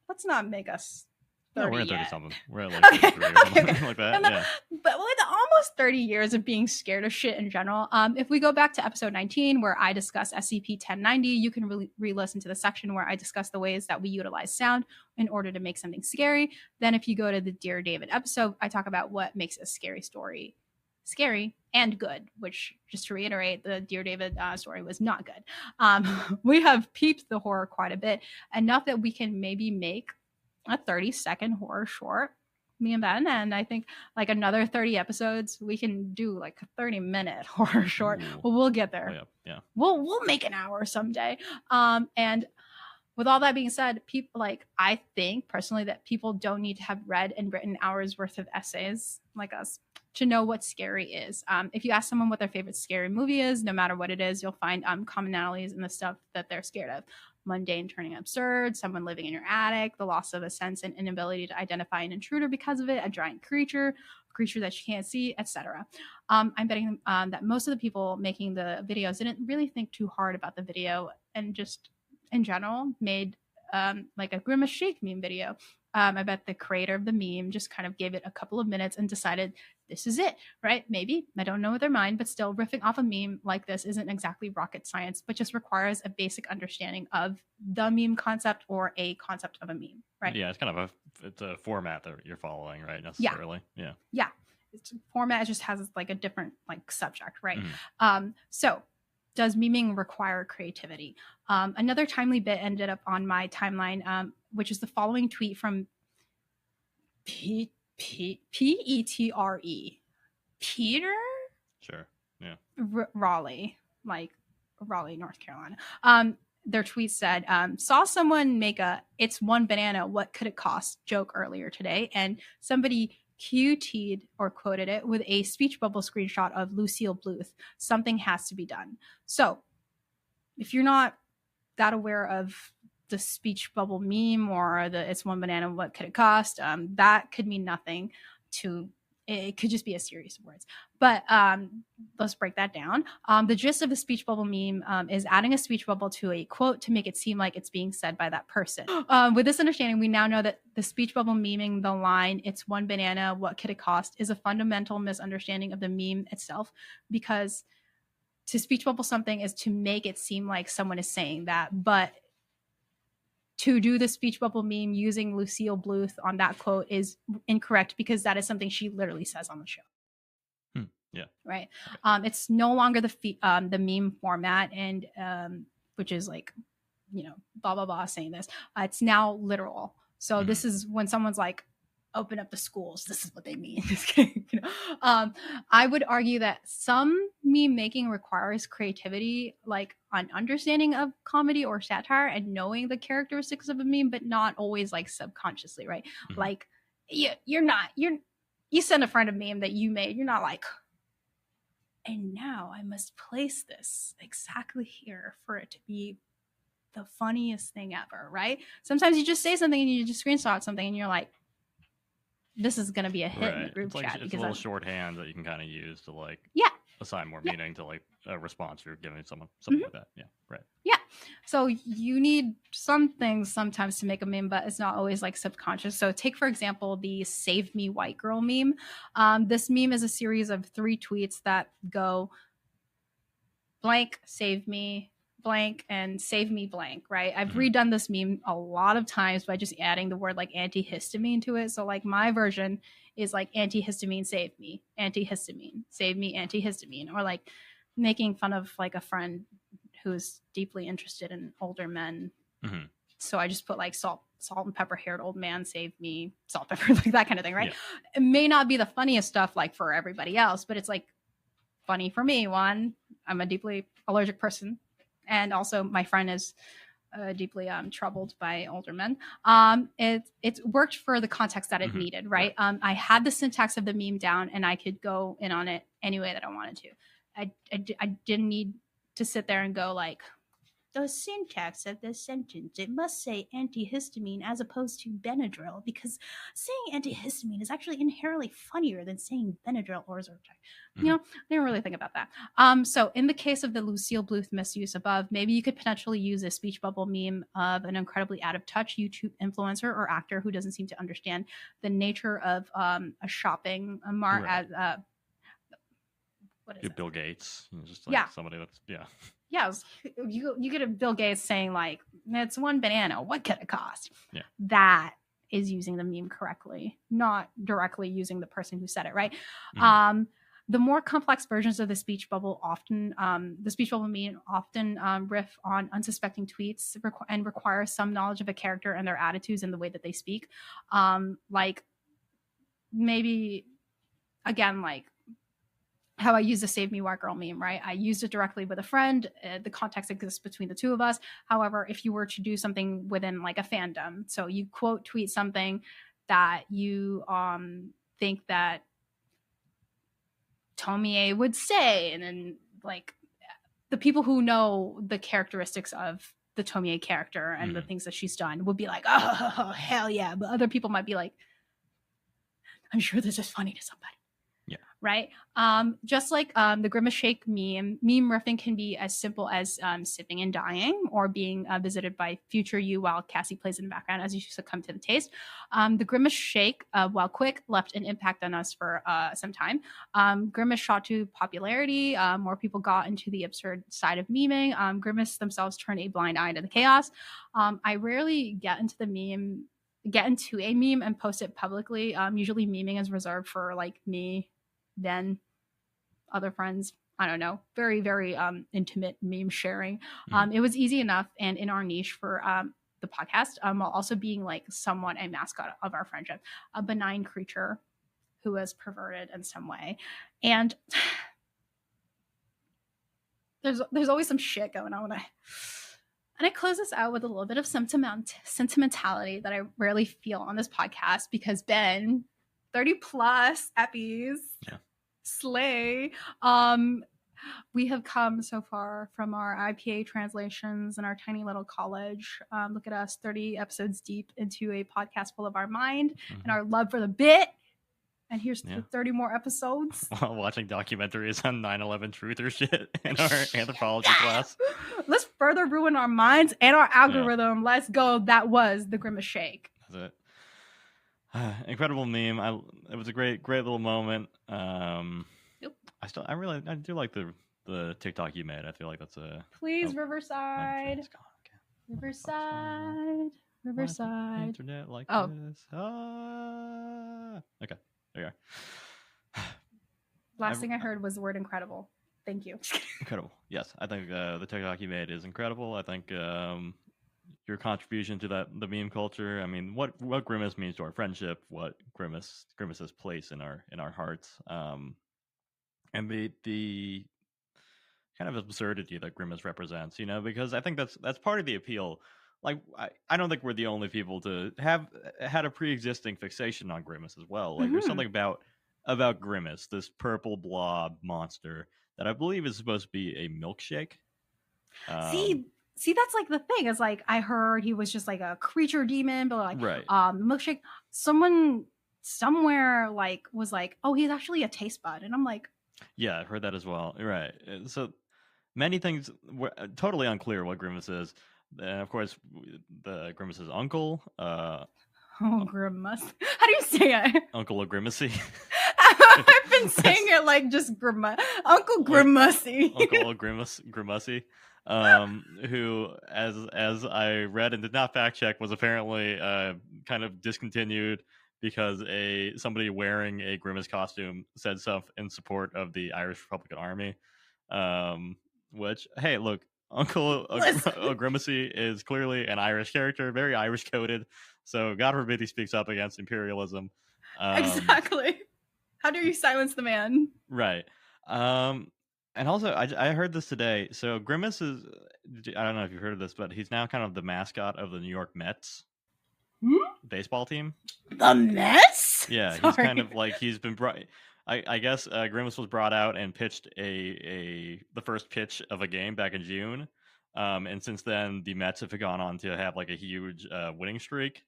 Let's not make us 30 No, we're at 30-something. We're at like 33 or something like that. Yeah. But with almost 30 years of being scared of shit in general, if we go back to episode 19, where I discuss SCP-1090, you can re-listen to the section where I discuss the ways that we utilize sound in order to make something scary. Then if you go to the Dear David episode, I talk about what makes a scary story scary and good, which, just to reiterate, the Dear David story was not good. We have peeped the horror quite a bit, enough that we can maybe make a 30-second horror short, me and Ben, and I think like another 30 episodes we can do like a 30-minute horror short. Well, we'll get there. Yeah. We'll make an hour someday. And with all that being said, people, like, I think personally that people don't need to have read and written hours worth of essays like us to know what scary is. If you ask someone what their favorite scary movie is, no matter what it is, you'll find commonalities in the stuff that they're scared of. Mundane turning absurd, someone living in your attic, the loss of a sense and inability to identify an intruder because of it, a giant creature that you can't see, etc. I'm betting that most of the people making the videos didn't really think too hard about the video and just in general made like a Grimace Shake meme video. I bet the creator of the meme just kind of gave it a couple of minutes and decided this is it, right? Maybe. I don't know their mind, but still, riffing off a meme like this isn't exactly rocket science, but just requires a basic understanding of the meme concept or a concept of a meme, right? Yeah, it's kind of it's a format that you're following, right? Necessarily. Yeah. It's format just has like a different like subject, right? So does memeing require creativity? Another timely bit ended up on my timeline, which is the following tweet from Petre. Peter? Sure. Yeah. Raleigh, like Raleigh, North Carolina. Their tweet said, saw someone make a "it's one banana, what could it cost" joke earlier today, and somebody QT'd or quoted it with a speech bubble screenshot of Lucille Bluth. Something has to be done. So if you're not that aware of the speech bubble meme or the "it's one banana, what could it cost," that could mean nothing to it. Could just be a series of words, but let's break that down. The gist of the speech bubble meme is adding a speech bubble to a quote to make it seem like it's being said by that person. With this understanding, we now know that the speech bubble memeing the line "it's one banana, what could it cost" is a fundamental misunderstanding of the meme itself, because to speech bubble something is to make it seem like someone is saying that, but to do the speech bubble meme using Lucille Bluth on that quote is incorrect because that is something she literally says on the show. Yeah. Right. It's no longer the meme format, and which is like, you know, blah blah blah saying this. It's now literal. So this is when someone's like, open up the schools, this is what they mean. You know? I would argue that some meme making requires creativity, like an understanding of comedy or satire and knowing the characteristics of a meme, but not always like subconsciously, right? Like you send a friend a meme that you made, you're not like, and now I must place this exactly here for it to be the funniest thing ever, right? Sometimes you just say something and you just screenshot something and you're like, this is going to be a hit in the group chat. It's a little shorthand that you can kind of use to like assign more meaning to like a response you're giving someone, something like that. Yeah, right. Yeah. So you need some things sometimes to make a meme, but it's not always like subconscious. So take, for example, the Save Me White Girl meme. This meme is a series of 3 tweets that go blank, save me, blank, and save me blank, right? I've redone this meme a lot of times by just adding the word like antihistamine to it. So like my version is like antihistamine, save me, antihistamine, save me, antihistamine, or like making fun of like a friend who's deeply interested in older men. So I just put like salt and pepper haired old man, save me, salt, pepper, like that kind of thing, right? It may not be the funniest stuff like for everybody else, but it's like funny for me. One, I'm a deeply allergic person. And also my friend is deeply troubled by older men. It's worked for the context that it needed, right? I had the syntax of the meme down and I could go in on it any way that I wanted to. I didn't need to sit there and go like, the syntax of this sentence, it must say antihistamine as opposed to Benadryl, because saying antihistamine is actually inherently funnier than saying Benadryl or Zyrtec. You know, I didn't really think about that. So in the case of the Lucille Bluth misuse above, maybe you could potentially use a speech bubble meme of an incredibly out of touch YouTube influencer or actor who doesn't seem to understand the nature of a shopping mart as what is it? Bill Gates, just like somebody that's you get a Bill Gates saying like, it's one banana, what could it cost? Yeah. That is using the meme correctly, not directly using the person who said it, right? The more complex versions of the speech bubble meme often riff on unsuspecting tweets and require some knowledge of a character and their attitudes and the way that they speak. Like maybe again, like how I use the Save Me White Girl meme, right? I used it directly with a friend. The context exists between the two of us. However, if you were to do something within like a fandom, so you quote tweet something that you think that Tomie would say, and then like the people who know the characteristics of the Tomie character and the things that she's done would be like, oh, hell yeah. But other people might be like, I'm sure this is funny to somebody. Right? Just like the Grimace Shake meme riffing can be as simple as sipping and dying, or being visited by future you while Cassie plays in the background as you succumb to the taste. The Grimace Shake, while quick, left an impact on us for some time. Grimace shot to popularity. More people got into the absurd side of memeing. Grimace themselves turned a blind eye to the chaos. I rarely get into a meme and post it publicly. Usually memeing is reserved for like me, then other friends. I don't know, very, very intimate meme sharing. It was easy enough and in our niche for the podcast, while also being like somewhat a mascot of our friendship, a benign creature who was perverted in some way. And there's always some shit going on. And I close this out with a little bit of sentimentality that I rarely feel on this podcast, because Ben, 30 plus eppies, slay. We have come so far from our IPA translations and our tiny little college. Look at us, 30 episodes deep into a podcast full of our mind and our love for the bit. And here's 30 more episodes. While watching documentaries on 9/11 truth or shit in our anthropology class. Let's further ruin our minds and our algorithm. Let's go. That was the Grimace Shake. That's it. Incredible meme. It was a great little moment. I do like the TikTok you made. I feel like that's a Riverside. Riverside. Riverside. Internet like Oh. this. Okay, there you are. Last thing I heard was the word incredible. Thank you. Incredible. Yes, I think the TikTok you made is incredible. I think your contribution to the meme culture. I mean, what Grimace means to our friendship, what Grimace's place in our hearts, and the kind of absurdity that Grimace represents. Because I think that's part of the appeal. Like, I don't think we're the only people to have had a pre-existing fixation on Grimace as well. Like, there's something about Grimace, this purple blob monster that I believe is supposed to be a milkshake. See, that's like the thing. Is like I heard he was just like a creature demon, but like milkshake. Someone somewhere like was like, oh, he's actually a taste bud, and I'm like, yeah, I've heard that as well. Right. So many things were totally unclear what Grimace is. And of course, the Grimace's uncle. Grimace. How do you say it? Uncle of Grimacy. I've been saying it like just Grimace. Uncle Grimacy. Uncle Grimacy. Who, as I read and did not fact check, was apparently kind of discontinued because somebody wearing a Grimace costume said stuff in support of the Irish Republican Army. Which, hey, look, Uncle Grimacy is clearly an Irish character, very Irish coded. So God forbid he speaks up against imperialism. Exactly. How do you silence the man? Right. And also, I heard this today. So Grimace is, I don't know if you've heard of this, but he's now kind of the mascot of the New York Mets baseball team. The Mets? Yeah, Sorry. he's kind of like, he's been brought. I guess Grimace was brought out and pitched the first pitch of a game back in June. And since then, the Mets have gone on to have like a huge winning streak.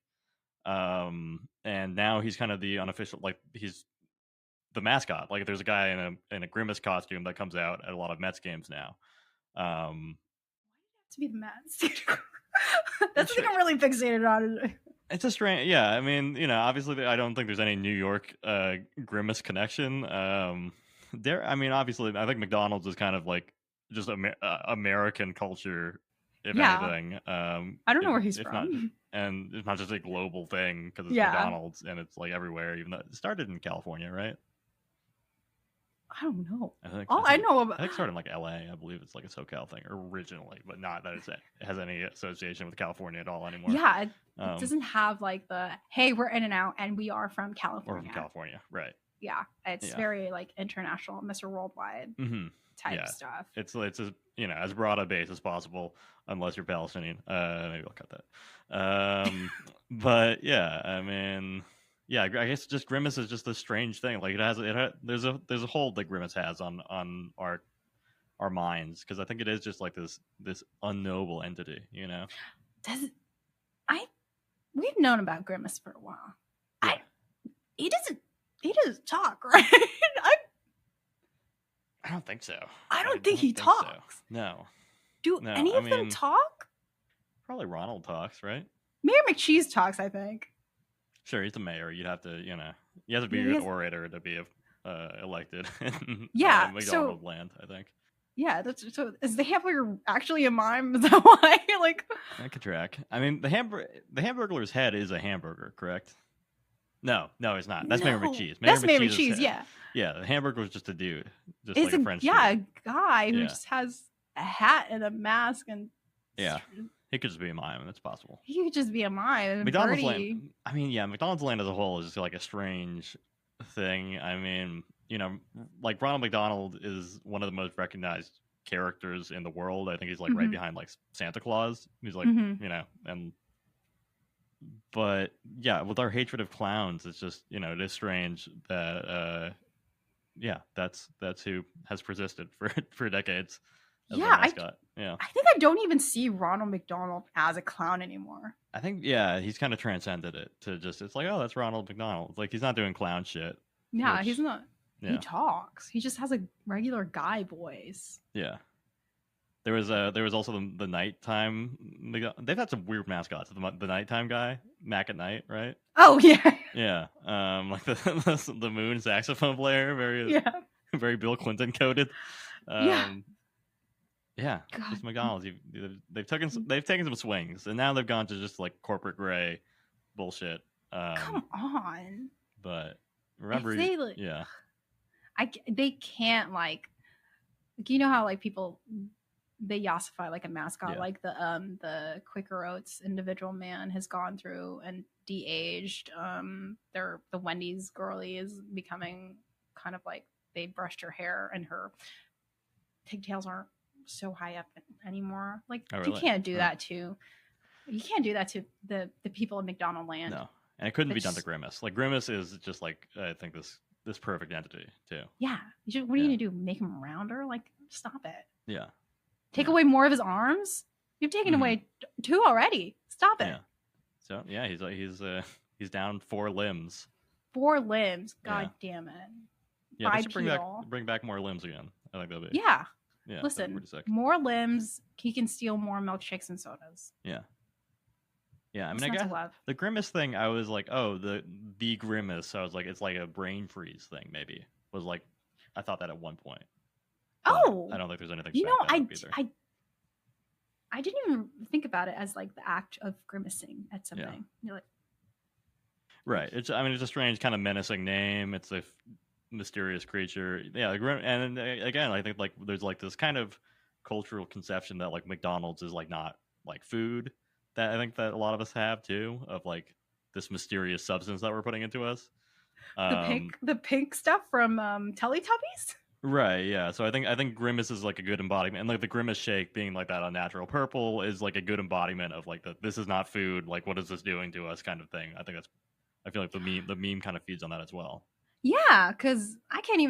And now he's kind of the unofficial, like he's the mascot. Like there's a guy in a Grimace costume that comes out at a lot of Mets games now. Why did it have to be the Mets? That's something I'm really fixated on. It's a strange, yeah. I mean, obviously, I don't think there's any New York Grimace connection. There, I mean, obviously, I think McDonald's is kind of like just American culture, if anything. I don't know where he's from, and it's not just a global thing because it's McDonald's and it's like everywhere. Even though it started in California, right? I don't know. I know about. I think it started in like LA. I believe it's like a SoCal thing originally, but not that it has any association with California at all anymore. Yeah, it doesn't have like the hey, we're in and out, and we are from California. Or from California, right? Yeah, it's very like international, Mr. Worldwide type stuff. It's as as broad a base as possible, unless you're Palestinian. Maybe I'll cut that. But yeah, I mean. Yeah, I guess just Grimace is just a strange thing. Like there's a hold that Grimace has on our minds because I think it is just like this unknowable entity, We've known about Grimace for a while. Yeah. He doesn't talk, right? I don't think so. I don't think he talks. So. No. Do any of them talk? Probably Ronald talks, right? Mayor McCheese talks, I think. Sure, he's the mayor. You'd have to, you have to be an orator to be elected in McDonald land, I think. Yeah, so is the hamburger actually a mime? Is that why? Like, I could track. I mean, the Hamburglar's head is a hamburger, correct? No, it's not. That's Mayor McCheese. That's Mayor McCheese, yeah. Yeah, the hamburger was just a dude, just it's like a French. Yeah, dude. A guy who just has a hat and a mask and. Yeah. He could just be a mime. That's possible. He could just be a mime. McDonald's land. I mean, yeah, McDonald's land as a whole is just like a strange thing. I mean, like Ronald McDonald is one of the most recognized characters in the world. I think he's like right behind like Santa Claus. He's like, but yeah, with our hatred of clowns, it's just it is strange that that's who has persisted for decades. I think I don't even see Ronald McDonald as a clown anymore. I think he's kind of transcended it to just it's like, oh, that's Ronald McDonald. Like he's not doing clown shit. Yeah, he's not. Yeah. He talks. He just has a regular guy voice. Yeah. There was also the nighttime. They've had some weird mascots. The nighttime guy, Mac at Night, right? Oh yeah. Yeah. Like the moon saxophone player, very Bill Clinton coded. Yeah, God. just McDonald's. They've taken some swings, and now they've gone to just like corporate gray bullshit. Come on. But remember, If they, yeah, they can't like you know how like people they yassify like a mascot, Yeah. like the Quaker Oats individual man has gone through and de-aged. The Wendy's girlie is becoming kind of like they brushed her hair and her pigtails aren't so high up anymore. Like Oh, you really? can't do that to the people in McDonald land. No, and it couldn't be It's done to just- Grimace. Like Grimace is just like I think this perfect entity too. Yeah. What are you gonna do? Make him rounder? Like stop it. Yeah. Take Yeah. away more of his arms? You've taken away 2 already. Stop it. Yeah. So yeah, he's down 4 limbs. 4 limbs. God Yeah. damn it. Yeah, they should Bipedal. bring back more limbs again. I think that'd be Yeah. yeah. that'd be Listen, pretty sick. more limbs. He can steal more milkshakes and sodas. Yeah. Yeah, I mean, What's I not to guess love? the Grimace thing, I was like, oh, the Grimace. I was like, it's like a brain freeze thing. Maybe was like, I thought that at one point. But Oh, I don't think there's anything. you to know, back that up either. I didn't even think about it as like the act of grimacing at something. You're like, Right. It's a strange kind of menacing name. It's a mysterious creature. Yeah. And again, I think like there's like this kind of cultural conception that like McDonald's is like not like food. That I think that a lot of us have too, of like this mysterious substance that we're putting into us. the pink stuff from Teletubbies. Right, yeah. So I think Grimace is like a good embodiment, and like the Grimace Shake being like that unnatural purple is like a good embodiment of like this is not food. Like, what is this doing to us, kind of thing. I feel like the meme kind of feeds on that as well. Yeah, because I can't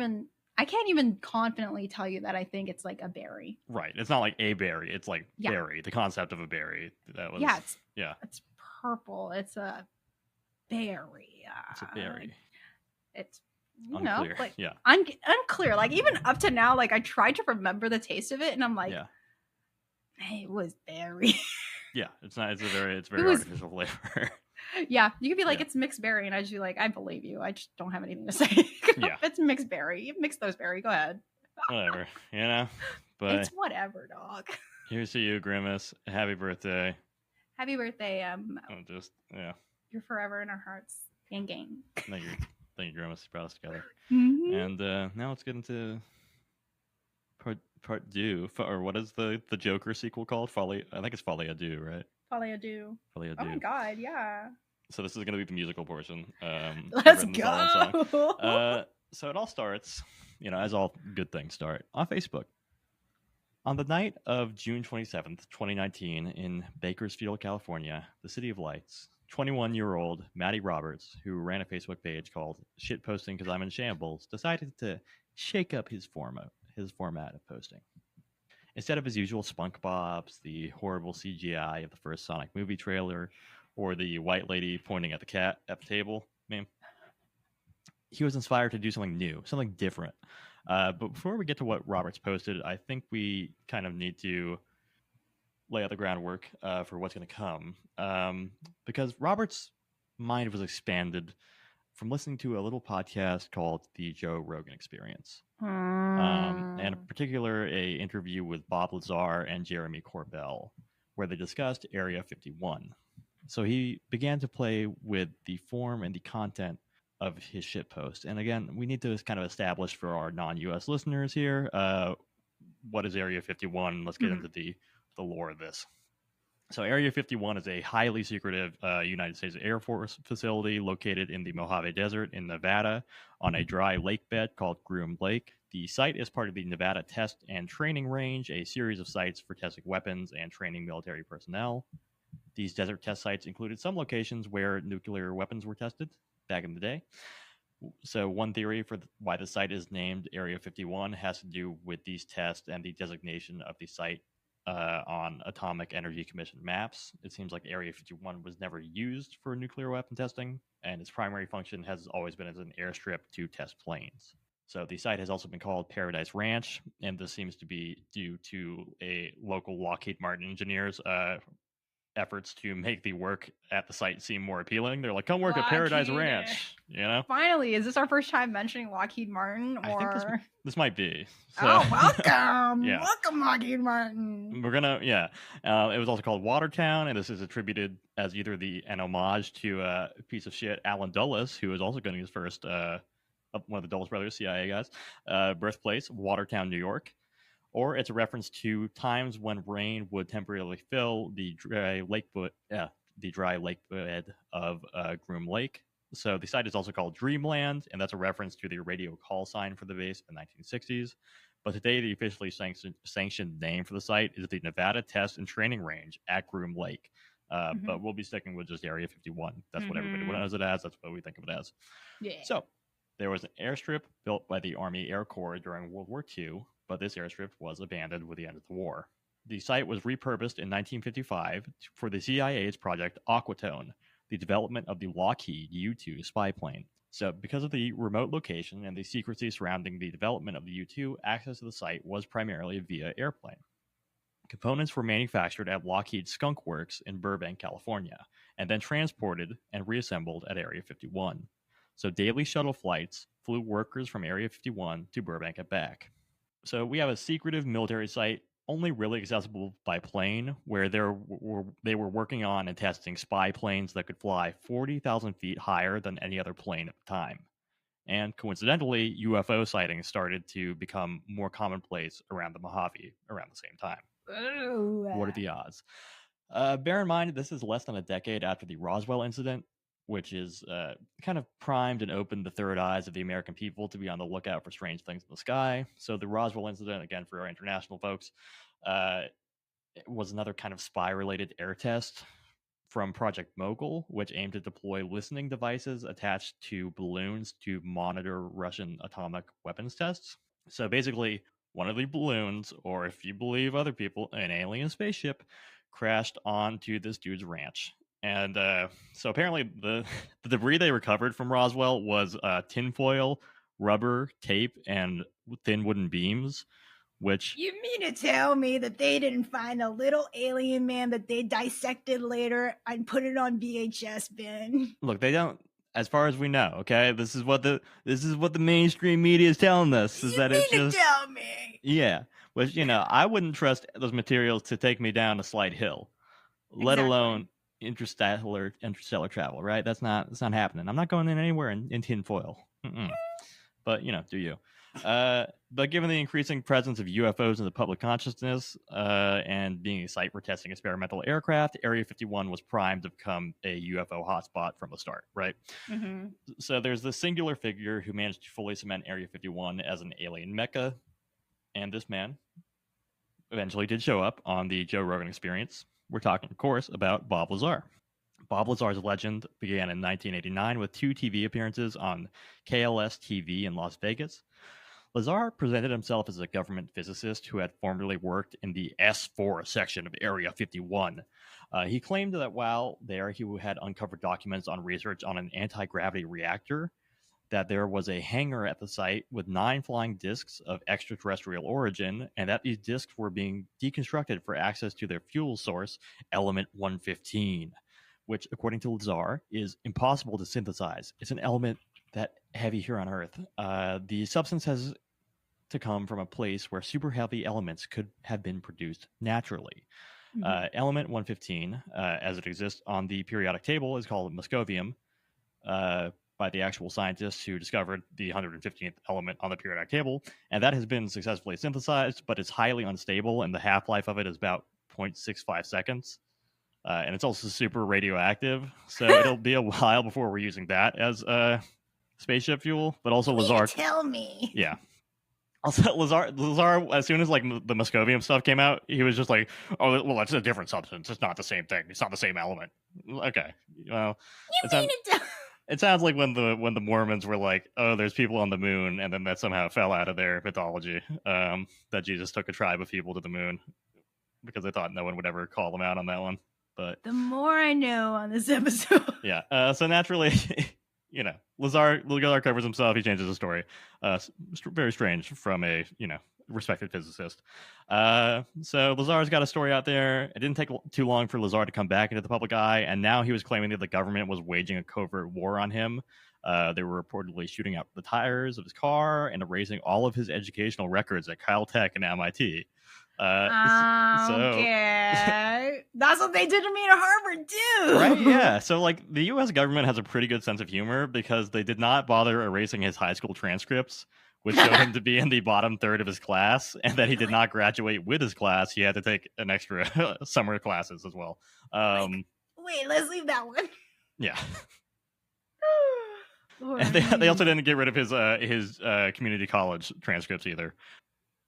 even confidently tell you that I think it's like a berry. Right. It's not like a berry. It's like Yeah. berry. The concept of a berry. That was It's purple. It's a berry. It's a berry. It's Unclear. like Yeah. unclear. Like even up to now, like I tried to remember the taste of it, and I'm like, Yeah. hey, it was berry. Yeah. It's not. It's very was- artificial flavor. Yeah, you could be like, Yeah. it's mixed berry, and I'd just be like, I believe you. I just don't have anything to say. Yeah. It's mixed berry. You mix those berry. Go ahead. Whatever. You know. But It's whatever, dog. here's to you, Grimace. Happy birthday. Happy birthday. Yeah. You're forever in our hearts and gang. Thank you. Thank you, Grimace. You brought us together. Mhm. And now let's get into part deux. Or what is the Joker sequel called? I think it's Folie à Deux, right? Folie à Deux. Folie à Oh my Deux. god, yeah. So this is going to be the musical portion. Let's written song. go. So it all starts, as all good things start, on Facebook. On the night of June 27th, 2019, in Bakersfield, California, the City of Lights, 21-year-old Maddie Roberts, who ran a Facebook page called Shitposting Because I'm in Shambles, decided to shake up his format of posting. Instead of his usual spunk bobs, the horrible CGI of the first Sonic movie trailer, or the white lady pointing at the cat at the table meme, he was inspired to do something new, something different. But before we get to what Roberts posted, I think we kind of need to lay out the groundwork for what's going to come. Because Roberts' mind was expanded from listening to a little podcast called The Joe Rogan Experience. And in particular, a interview with Bob Lazar and Jeremy Corbell, where they discussed Area 51. So he began to play with the form and the content of his shitpost. And again, we need to kind of establish for our non-US listeners here, what is Area 51? Let's get into the lore of this. So Area 51 is a highly secretive United States Air Force facility located in the Mojave Desert in Nevada on a dry lake bed called Groom Lake. The site is part of the Nevada Test and Training Range, a series of sites for testing weapons and training military personnel. These desert test sites included some locations where nuclear weapons were tested back in the day. So one theory for why the site is named Area 51 has to do with these tests and the designation of the site on Atomic Energy Commission maps. It seems like Area 51 was never used for nuclear weapon testing, and its primary function has always been as an airstrip to test planes. So the site has also been called Paradise Ranch, and this seems to be due to a local Lockheed Martin engineers efforts to make the work at the site seem more appealing. They're like, come work at Paradise Ranch, you know? Finally, is this our first time mentioning Lockheed Martin? I think this might be. So, oh, welcome. Yeah. Welcome, Lockheed Martin. We're gonna, it was also called Watertown, and this is attributed as either an homage to a piece of shit Alan Dulles, who was also getting his first, one of the Dulles brothers, CIA guys, birthplace, Watertown, New York. Or it's a reference to times when rain would temporarily fill the dry lake bed of Groom Lake. So the site is also called Dreamland, and that's a reference to the radio call sign for the base in the 1960s. But today, the officially sanctioned name for the site is the Nevada Test and Training Range at Groom Lake. But we'll be sticking with just Area 51. That's what everybody knows it as. That's what we think of it as. Yeah. So there was an airstrip built by the Army Air Corps during World War II, but this airstrip was abandoned with the end of the war. The site was repurposed in 1955 for the CIA's Project Aquatone, the development of the Lockheed U-2 spy plane. So because of the remote location and the secrecy surrounding the development of the U-2, access to the site was primarily via airplane. Components were manufactured at Lockheed Skunk Works in Burbank, California, and then transported and reassembled at Area 51. So daily shuttle flights flew workers from Area 51 to Burbank and back. So we have a secretive military site only really accessible by plane, where they were working on and testing spy planes that could fly 40,000 feet higher than any other plane at the time. And coincidentally, UFO sightings started to become more commonplace around the Mojave around the same time. Ooh. What are the odds? Bear in mind, this is less than a decade after the Roswell incident, which is kind of primed and opened the third eyes of the American people to be on the lookout for strange things in the sky. So the Roswell incident, again, for our international folks, was another kind of spy-related air test from Project Mogul, which aimed to deploy listening devices attached to balloons to monitor Russian atomic weapons tests. So basically, one of the balloons, or if you believe other people, an alien spaceship, crashed onto this dude's ranch. And so apparently the debris they recovered from Roswell was tinfoil, rubber, tape, and thin wooden beams, which... You mean to tell me that they didn't find a little alien man that they dissected later and put it on VHS bin? Look, they don't, as far as we know, okay? This is what the mainstream media is telling us, is that it's just... tell me? Yeah, which, I wouldn't trust those materials to take me down a slight hill, let alone interstellar travel, right? That's not happening. I'm not going in anywhere in tinfoil. But do you? But given the increasing presence of UFOs in the public consciousness and being a site for testing experimental aircraft, Area 51 was primed to become a UFO hotspot from the start, right? So there's this singular figure who managed to fully cement Area 51 as an alien mecca, and this man eventually did show up on the Joe Rogan Experience. We're talking, of course, about Bob Lazar. Bob Lazar's legend began in 1989 with 2 TV appearances on KLS TV in Las Vegas. Lazar presented himself as a government physicist who had formerly worked in the S4 section of Area 51. He claimed that while there, he had uncovered documents on research on an anti-gravity reactor, that there was a hangar at the site with 9 flying discs of extraterrestrial origin, and that these discs were being deconstructed for access to their fuel source, element 115, which, according to Lazar, is impossible to synthesize. It's an element that heavy here on Earth. The substance has to come from a place where super heavy elements could have been produced naturally. Element 115, as it exists on the periodic table, is called moscovium, by the actual scientists who discovered the 115th element on the periodic table, and that has been successfully synthesized, but it's highly unstable, and the half-life of it is about 0.65 seconds. And it's also super radioactive, so it'll be a while before we're using that as spaceship fuel. But also Lazar, tell me. Yeah. Also, Lazar, as soon as the moscovium stuff came out, he was just like, "Oh, well, it's a different substance. It's not the same thing. It's not the same element." Okay, well, it sounds like when the Mormons were like, "Oh, there's people on the moon," and then that somehow fell out of their mythology. That Jesus took a tribe of people to the moon because they thought no one would ever call them out on that one. But the more I know on this episode. Yeah. So naturally, Lazar covers himself. He changes the story. Very strange from a respected physicist. So Lazar's got a story out there. It didn't take too long for Lazar to come back into the public eye, and now he was claiming that the government was waging a covert war on him. They were reportedly shooting out the tires of his car and erasing all of his educational records at Caltech and MIT. Okay. That's what they did to me at Harvard too. Right? Yeah. So like the US government has a pretty good sense of humor because they did not bother erasing his high school transcripts, which showed him to be in the bottom third of his class, and that he did not graduate with his class. He had to take an extra summer classes as well. Wait, let's leave that one. Yeah. And they also didn't get rid of his community college transcripts either.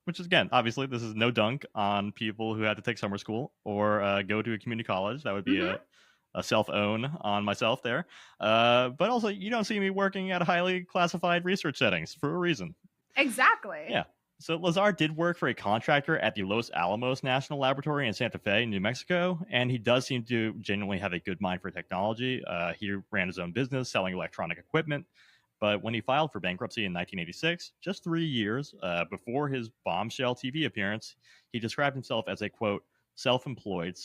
Which is, again, obviously, this is no dunk on people who had to take summer school or go to a community college. That would be a self-own on myself there. But also, you don't see me working at highly classified research settings for a reason. Exactly. Yeah. So Lazar did work for a contractor at the Los Alamos National Laboratory in Santa Fe, New Mexico, and he does seem to genuinely have a good mind for technology. He ran his own business selling electronic equipment. But when he filed for bankruptcy in 1986, just 3 years before his bombshell TV appearance, he described himself as a, quote, self-employed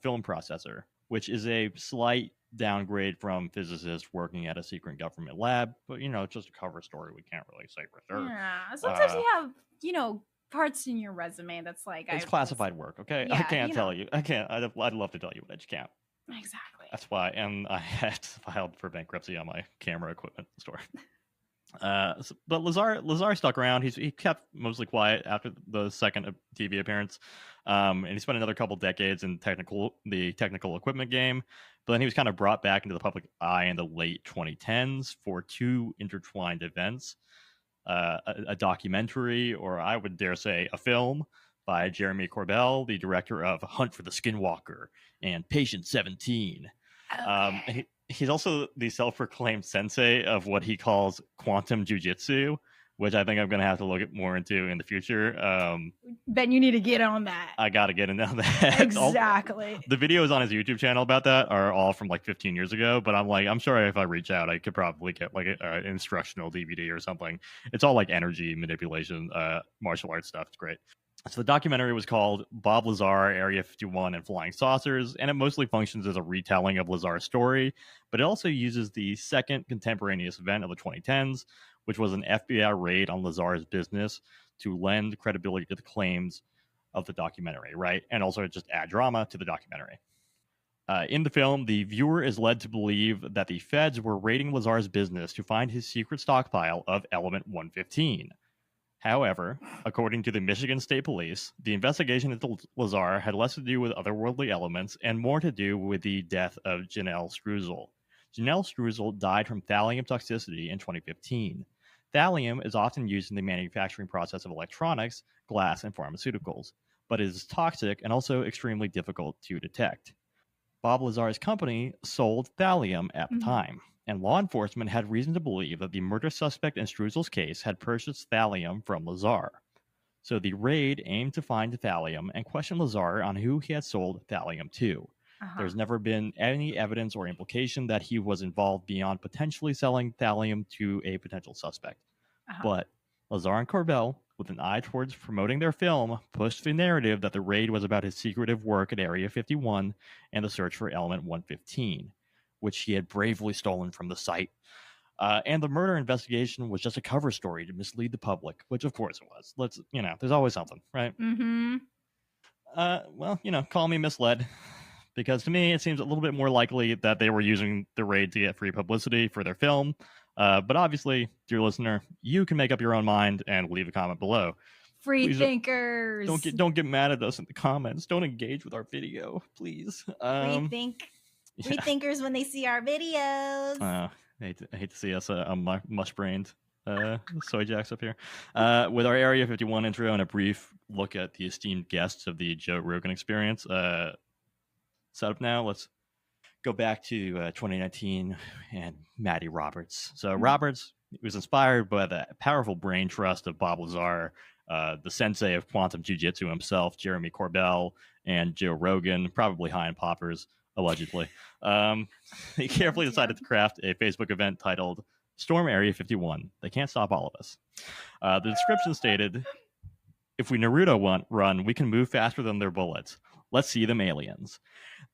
film processor, which is a slight downgrade from physicist working at a secret government lab. But, it's just a cover story. We can't really say for sure. Yeah. Sometimes you have, parts in your resume that's like... It's classified work, okay? Yeah, I can't tell you. I can't. I'd love to tell you, but I just can't. Exactly. That's why, and I had filed for bankruptcy on my camera equipment store. But Lazar stuck around. He kept mostly quiet after the second TV appearance, and he spent another couple decades in the technical equipment game. But then he was kind of brought back into the public eye in the late 2010s for two intertwined events: a documentary, or I would dare say, a film by Jeremy Corbell, the director of Hunt for the Skinwalker and Patient 17. Okay. He's also the self-proclaimed sensei of what he calls quantum jujitsu, which I think I'm going to have to look more into in the future. Ben, you need to get on that. I got to get into that. Exactly. The videos on his YouTube channel about that are all from like 15 years ago, but I'm sure if I reach out, I could probably get like an instructional DVD or something. It's all like energy manipulation, martial arts stuff. It's great. So the documentary was called Bob Lazar, Area 51, and Flying Saucers, and it mostly functions as a retelling of Lazar's story, but it also uses the second contemporaneous event of the 2010s, which was an FBI raid on Lazar's business to lend credibility to the claims of the documentary, right? And also just add drama to the documentary. In the film, the viewer is led to believe that the feds were raiding Lazar's business to find his secret stockpile of element 115. However, according to the Michigan State Police, the investigation into Lazar had less to do with otherworldly elements and more to do with the death of Janelle Struzel. Janelle Struzel died from thallium toxicity in 2015. Thallium is often used in the manufacturing process of electronics, glass, and pharmaceuticals, but it is toxic and also extremely difficult to detect. Bob Lazar's company sold thallium at the time, and law enforcement had reason to believe that the murder suspect in Struzel's case had purchased thallium from Lazar. So the raid aimed to find thallium and question Lazar on who he had sold thallium to. There's never been any evidence or implication that he was involved beyond potentially selling thallium to a potential suspect. But Lazar and Corbell, with an eye towards promoting their film, pushed the narrative that the raid was about his secretive work at Area 51 and the search for element 115, which he had bravely stolen from the site. And the murder investigation was just a cover story to mislead the public, which of course it was. There's always something, right? Well, call me misled, because to me it seems a little bit more likely that they were using the raid to get free publicity for their film. But obviously, dear listener, you can make up your own mind and leave a comment below. Free thinkers. Don't get mad at us in the comments. Don't engage with our video, please. Free thinkers when they see our videos. I hate to see us mush-brained soy jacks up here. With our Area 51 intro and a brief look at the esteemed guests of the Joe Rogan Experience set up now, let's go back to 2019 and Maddie Roberts. So Roberts was inspired by the powerful brain trust of Bob Lazar, the sensei of quantum jiu-jitsu himself, Jeremy Corbell, and Joe Rogan, probably high in poppers, allegedly. He carefully decided to craft a Facebook event titled Storm Area 51. They can't stop all of us. The description stated, If we Naruto run, we can move faster than their bullets. Let's see them aliens.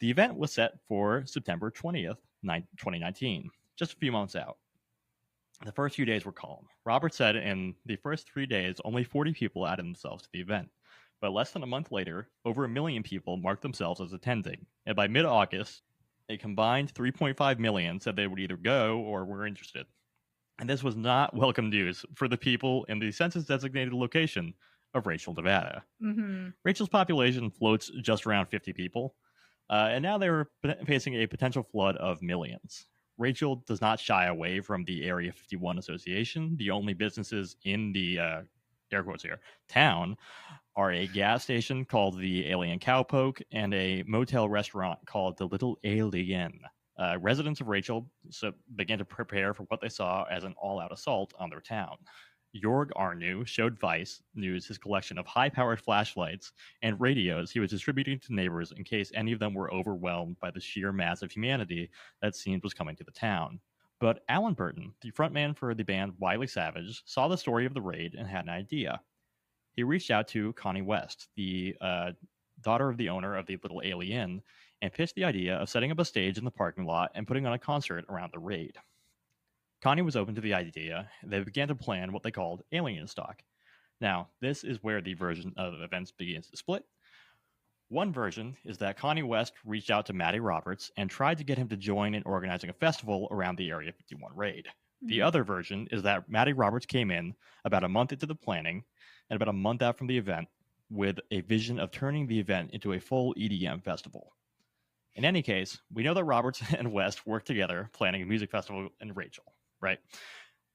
The event was set for September 20th, 2019, just a few months out. The first few days were calm. Robert said in the first 3 days, only 40 people added themselves to the event. But less than a month later, over 1 million people marked themselves as attending. And by mid-August, a combined 3.5 million said they would either go or were interested. And this was not welcome news for the people in the census-designated location of Rachel, Nevada. Mm-hmm. Rachel's population floats just around 50 people, and now they were facing a potential flood of millions. Rachel does not shy away from the Area 51 Association. The only businesses in the, air quotes here, town are a gas station called the Alien Cowpoke and a motel restaurant called the Little Alien. Residents of Rachel began to prepare for what they saw as an all-out assault on their town. Jorg Arnu showed Vice News his collection of high-powered flashlights and radios he was distributing to neighbors in case any of them were overwhelmed by the sheer mass of humanity that seemed was coming to the town. But Alan Burton, the frontman for the band Wiley Savage, saw the story of the raid and had an idea. He reached out to Connie West, the daughter of the owner of the Little Alien, and pitched the idea of setting up a stage in the parking lot and putting on a concert around the raid. Connie was open to the idea, and they began to plan what they called Alien Stock. Now, this is where the version of events begins to split. One version is that Connie West reached out to Matty Roberts and tried to get him to join in organizing a festival around the Area 51 raid. The other version is that Matty Roberts came in about a month into the planning and about a month out from the event with a vision of turning the event into a full EDM festival. In any case, we know that Roberts and West worked together planning a music festival in Rachel, right?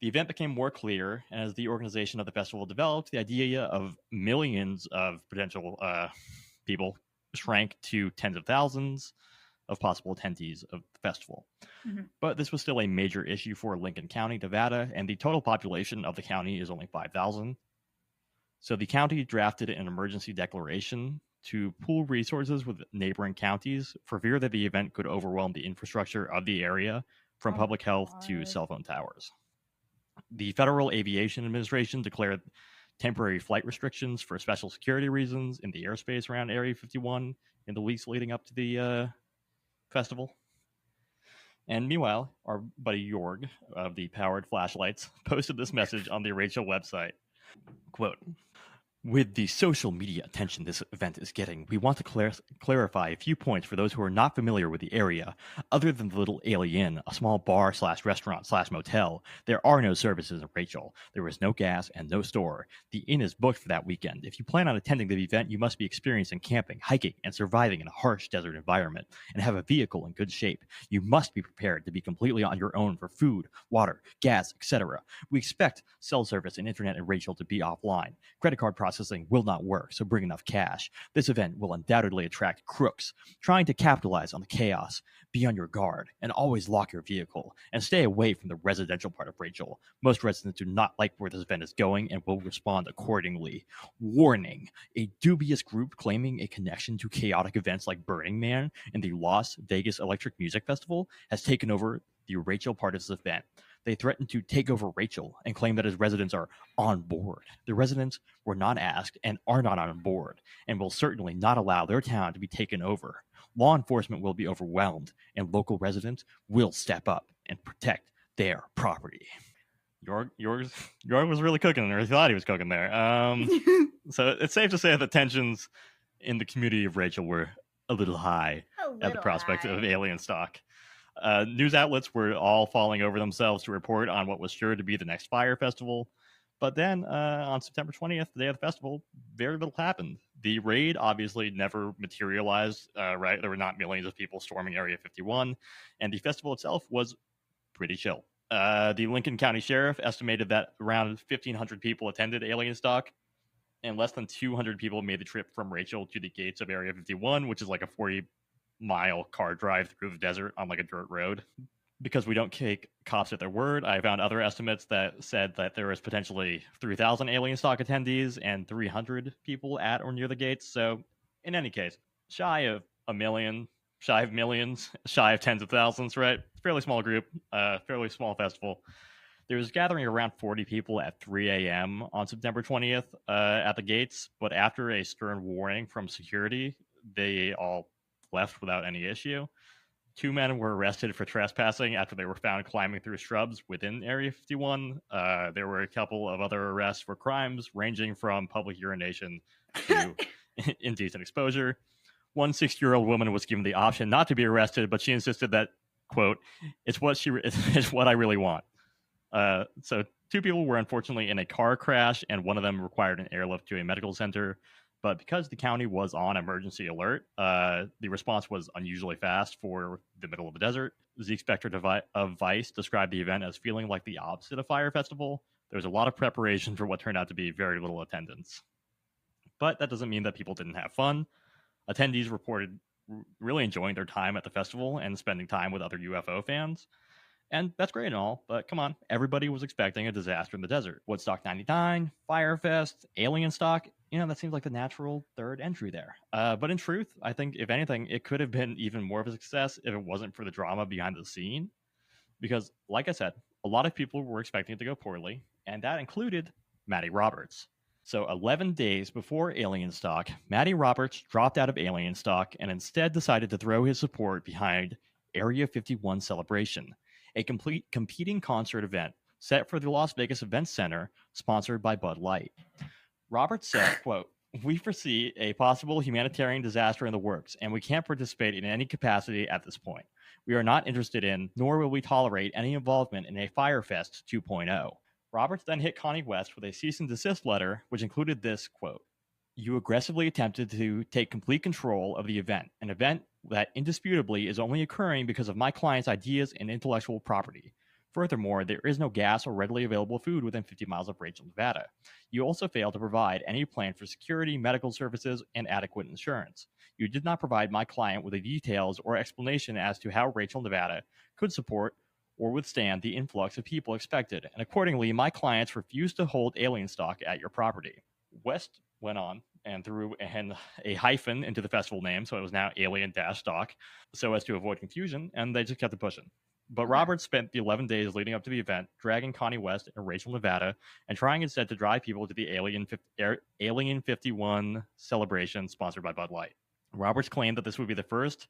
The event became more clear, and as the organization of the festival developed, the idea of millions of potential people shrank to tens of thousands of possible attendees of the festival. Mm-hmm. But this was still a major issue for Lincoln County, Nevada, and the total population of the county is only 5,000. So the county drafted an emergency declaration to pool resources with neighboring counties for fear that the event could overwhelm the infrastructure of the area, from public health to cell phone towers. The Federal Aviation Administration declared temporary flight restrictions for special security reasons in the airspace around Area 51 in the weeks leading up to the festival. And meanwhile, our buddy Jorg of the Powered Flashlights posted this message on the Rachel website. Quote, "With the social media attention this event is getting, we want to clarify a few points for those who are not familiar with the area. Other than the Little Alien, a small bar/restaurant/motel, there are no services in Rachel. There is no gas and no store. The inn is booked for that weekend. If you plan on attending the event, you must be experienced in camping, hiking, and surviving in a harsh desert environment, and have a vehicle in good shape. You must be prepared to be completely on your own for food, water, gas, etc. We expect cell service and internet in Rachel to be offline. Credit card processing will not work, so bring enough cash. This event will undoubtedly attract crooks trying to capitalize on the chaos. Be on your guard and always lock your vehicle and stay away from the residential part of Rachel. Most residents do not like where this event is going and will respond accordingly. Warning, a dubious group claiming a connection to chaotic events like Burning Man and the Las Vegas Electric Music Festival has taken over the Rachel part of this event. They threatened to take over Rachel and claim that his residents are on board. The residents were not asked and are not on board and will certainly not allow their town to be taken over. Law enforcement will be overwhelmed and local residents will step up and protect their property." Jorg was really cooking, or he thought he was cooking there. So it's safe to say that the tensions in the community of Rachel were a little high at the prospect of alien stock. News outlets were all falling over themselves to report on what was sure to be the next Fire Festival. But then on September 20th, the day of the festival, very little happened. The raid obviously never materialized, right? There were not millions of people storming Area 51, and the festival itself was pretty chill. The Lincoln County Sheriff estimated that around 1,500 people attended Alien Stock, and less than 200 people made the trip from Rachel to the gates of Area 51, which is like a 40-mile car drive through the desert on like a dirt road. Because we don't take cops at their word, I found other estimates that said that there was potentially 3,000 Alien Stock attendees and 300 people at or near the gates. So in any case, shy of a million, shy of millions, shy of tens of thousands, right? Fairly small group, fairly small festival. There was gathering around 40 people at 3 a.m. on September 20th at the gates, but after a stern warning from security, they all left without any issue. 2 men were arrested for trespassing after they were found climbing through shrubs within Area 51. There were a couple of other arrests for crimes ranging from public urination to indecent exposure. One 60-year-old woman was given the option not to be arrested, but she insisted that, quote, it's what I really want. So 2 people were unfortunately in a car crash, and one of them required an airlift to a medical center. But because the county was on emergency alert, the response was unusually fast for the middle of the desert. Zeke Spector of Vice described the event as feeling like the opposite of Fire Festival. There was a lot of preparation for what turned out to be very little attendance. But that doesn't mean that people didn't have fun. Attendees reported really enjoying their time at the festival and spending time with other UFO fans. And that's great and all, but come on, everybody was expecting a disaster in the desert. Woodstock 99, Firefest, Alien Stock, that seems like the natural third entry there. But in truth, I think, if anything, it could have been even more of a success if it wasn't for the drama behind the scene. Because, like I said, a lot of people were expecting it to go poorly, and that included Matty Roberts. So 11 days before Alien Stock, Matty Roberts dropped out of Alien Stock and instead decided to throw his support behind Area 51 Celebration, a complete competing concert event set for the Las Vegas Event Center, sponsored by Bud Light. Roberts said, quote, "We foresee a possible humanitarian disaster in the works, and we can't participate in any capacity at this point. We are not interested in, nor will we tolerate any involvement in a Firefest 2.0. Roberts then hit Connie West with a cease and desist letter, which included this, quote, "You aggressively attempted to take complete control of the event, an event that indisputably is only occurring because of my client's ideas and intellectual property. Furthermore, there is no gas or readily available food within 50 miles of Rachel, Nevada. You also failed to provide any plan for security, medical services, and adequate insurance. You did not provide my client with the details or explanation as to how Rachel, Nevada could support or withstand the influx of people expected, and accordingly, my clients refused to hold Alien Stock at your property." West went on and threw a hyphen into the festival name, so it was now Alien-Stock, so as to avoid confusion, and they just kept it pushing. But Roberts spent the 11 days leading up to the event dragging Connie West and Rachel, Nevada, and trying instead to drive people to the Alien 51 celebration sponsored by Bud Light. Roberts claimed that this would be the first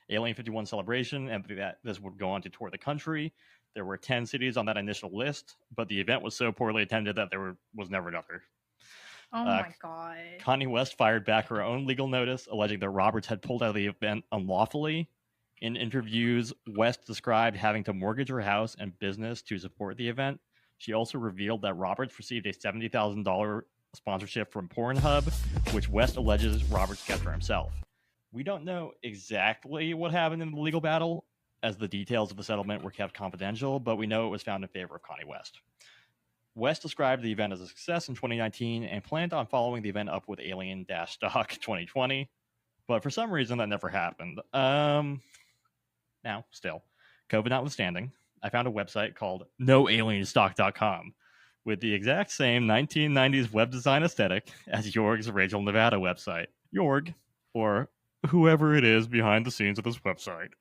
Alien 51 celebration and that this would go on to tour the country. There were 10 cities on that initial list, but the event was so poorly attended that there was never another. Oh my God. Connie West fired back her own legal notice, alleging that Roberts had pulled out of the event unlawfully. In interviews, West described having to mortgage her house and business to support the event. She also revealed that Roberts received a $70,000 sponsorship from Pornhub, which West alleges Roberts kept for himself. We don't know exactly what happened in the legal battle, as the details of the settlement were kept confidential, but we know it was found in favor of Connie West. West described the event as a success in 2019 and planned on following the event up with Alien-Stock 2020, but for some reason that never happened. Now, still, COVID notwithstanding, I found a website called noalienstock.com with the exact same 1990s web design aesthetic as Jorg's Rachel, Nevada website. Jorg, or whoever it is behind the scenes of this website,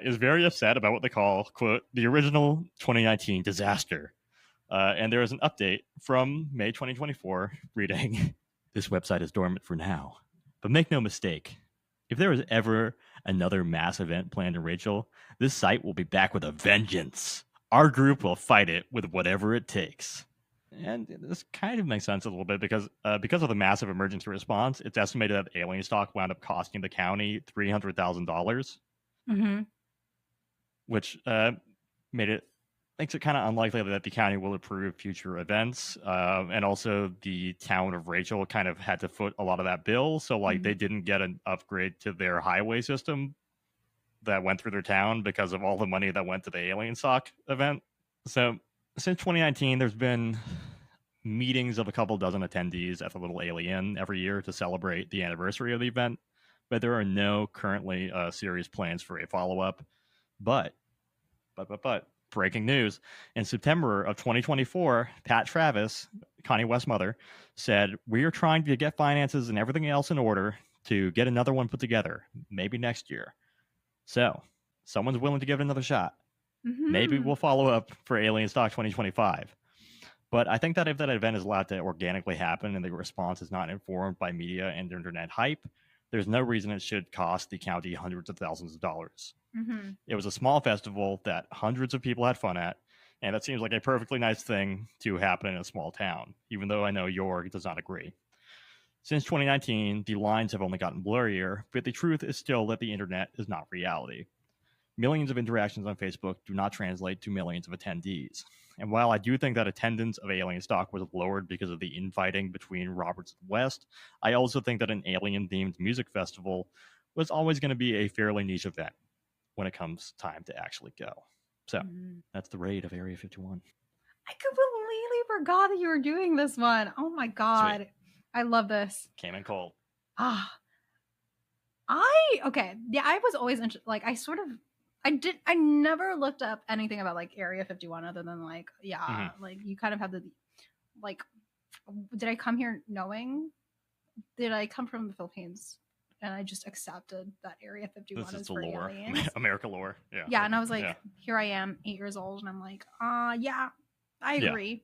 is very upset about what they call, quote, the original 2019 disaster. And there is an update from May 2024 reading, "This website is dormant for now, but make no mistake, if there is ever another mass event planned in Rachel, this site will be back with a vengeance. Our group will fight it with whatever it takes." And this kind of makes sense a little bit because of the massive emergency response, it's estimated that Alien Stock wound up costing the county $300,000, which makes it kind of unlikely that the county will approve future events. And also the town of Rachel kind of had to foot a lot of that bill. So they didn't get an upgrade to their highway system that went through their town because of all the money that went to the Alien Stock event. So since 2019, there's been meetings of a couple dozen attendees at the Little Alien every year to celebrate the anniversary of the event, but there are no currently serious plans for a follow-up. But breaking news, in September of 2024, Pat Travis, Connie West's mother, said, "We are trying to get finances and everything else in order to get another one put together, maybe next year. So, someone's willing to give it another shot. Maybe we'll follow up for Alien Stock 2025. But I think that if that event is allowed to organically happen and the response is not informed by media and internet hype, there's no reason it should cost the county hundreds of thousands of dollars. It was a small festival that hundreds of people had fun at, and that seems like a perfectly nice thing to happen in a small town, even though I know York does not agree. Since 2019, the lines have only gotten blurrier, but the truth is still that the internet is not reality. Millions of interactions on Facebook do not translate to millions of attendees. And while I do think that attendance of Alien Stock was lowered because of the infighting between Roberts and West, I also think that an alien-themed music festival was always going to be a fairly niche event when it comes time to actually go. So that's the raid of Area 51. I completely forgot that you were doing this one. Oh my god. Sweet. I love this. Came in cold. Okay. Yeah, I was always like, I never looked up anything about like Area 51 other than like, like you kind of have the, like, did I come here knowing? Did I come from the Philippines? And I just accepted that Area 51 is for lore. aliens. America lore. Yeah. Yeah, and I was like, here I am, 8 years old, and I'm like, yeah, I agree. Yeah.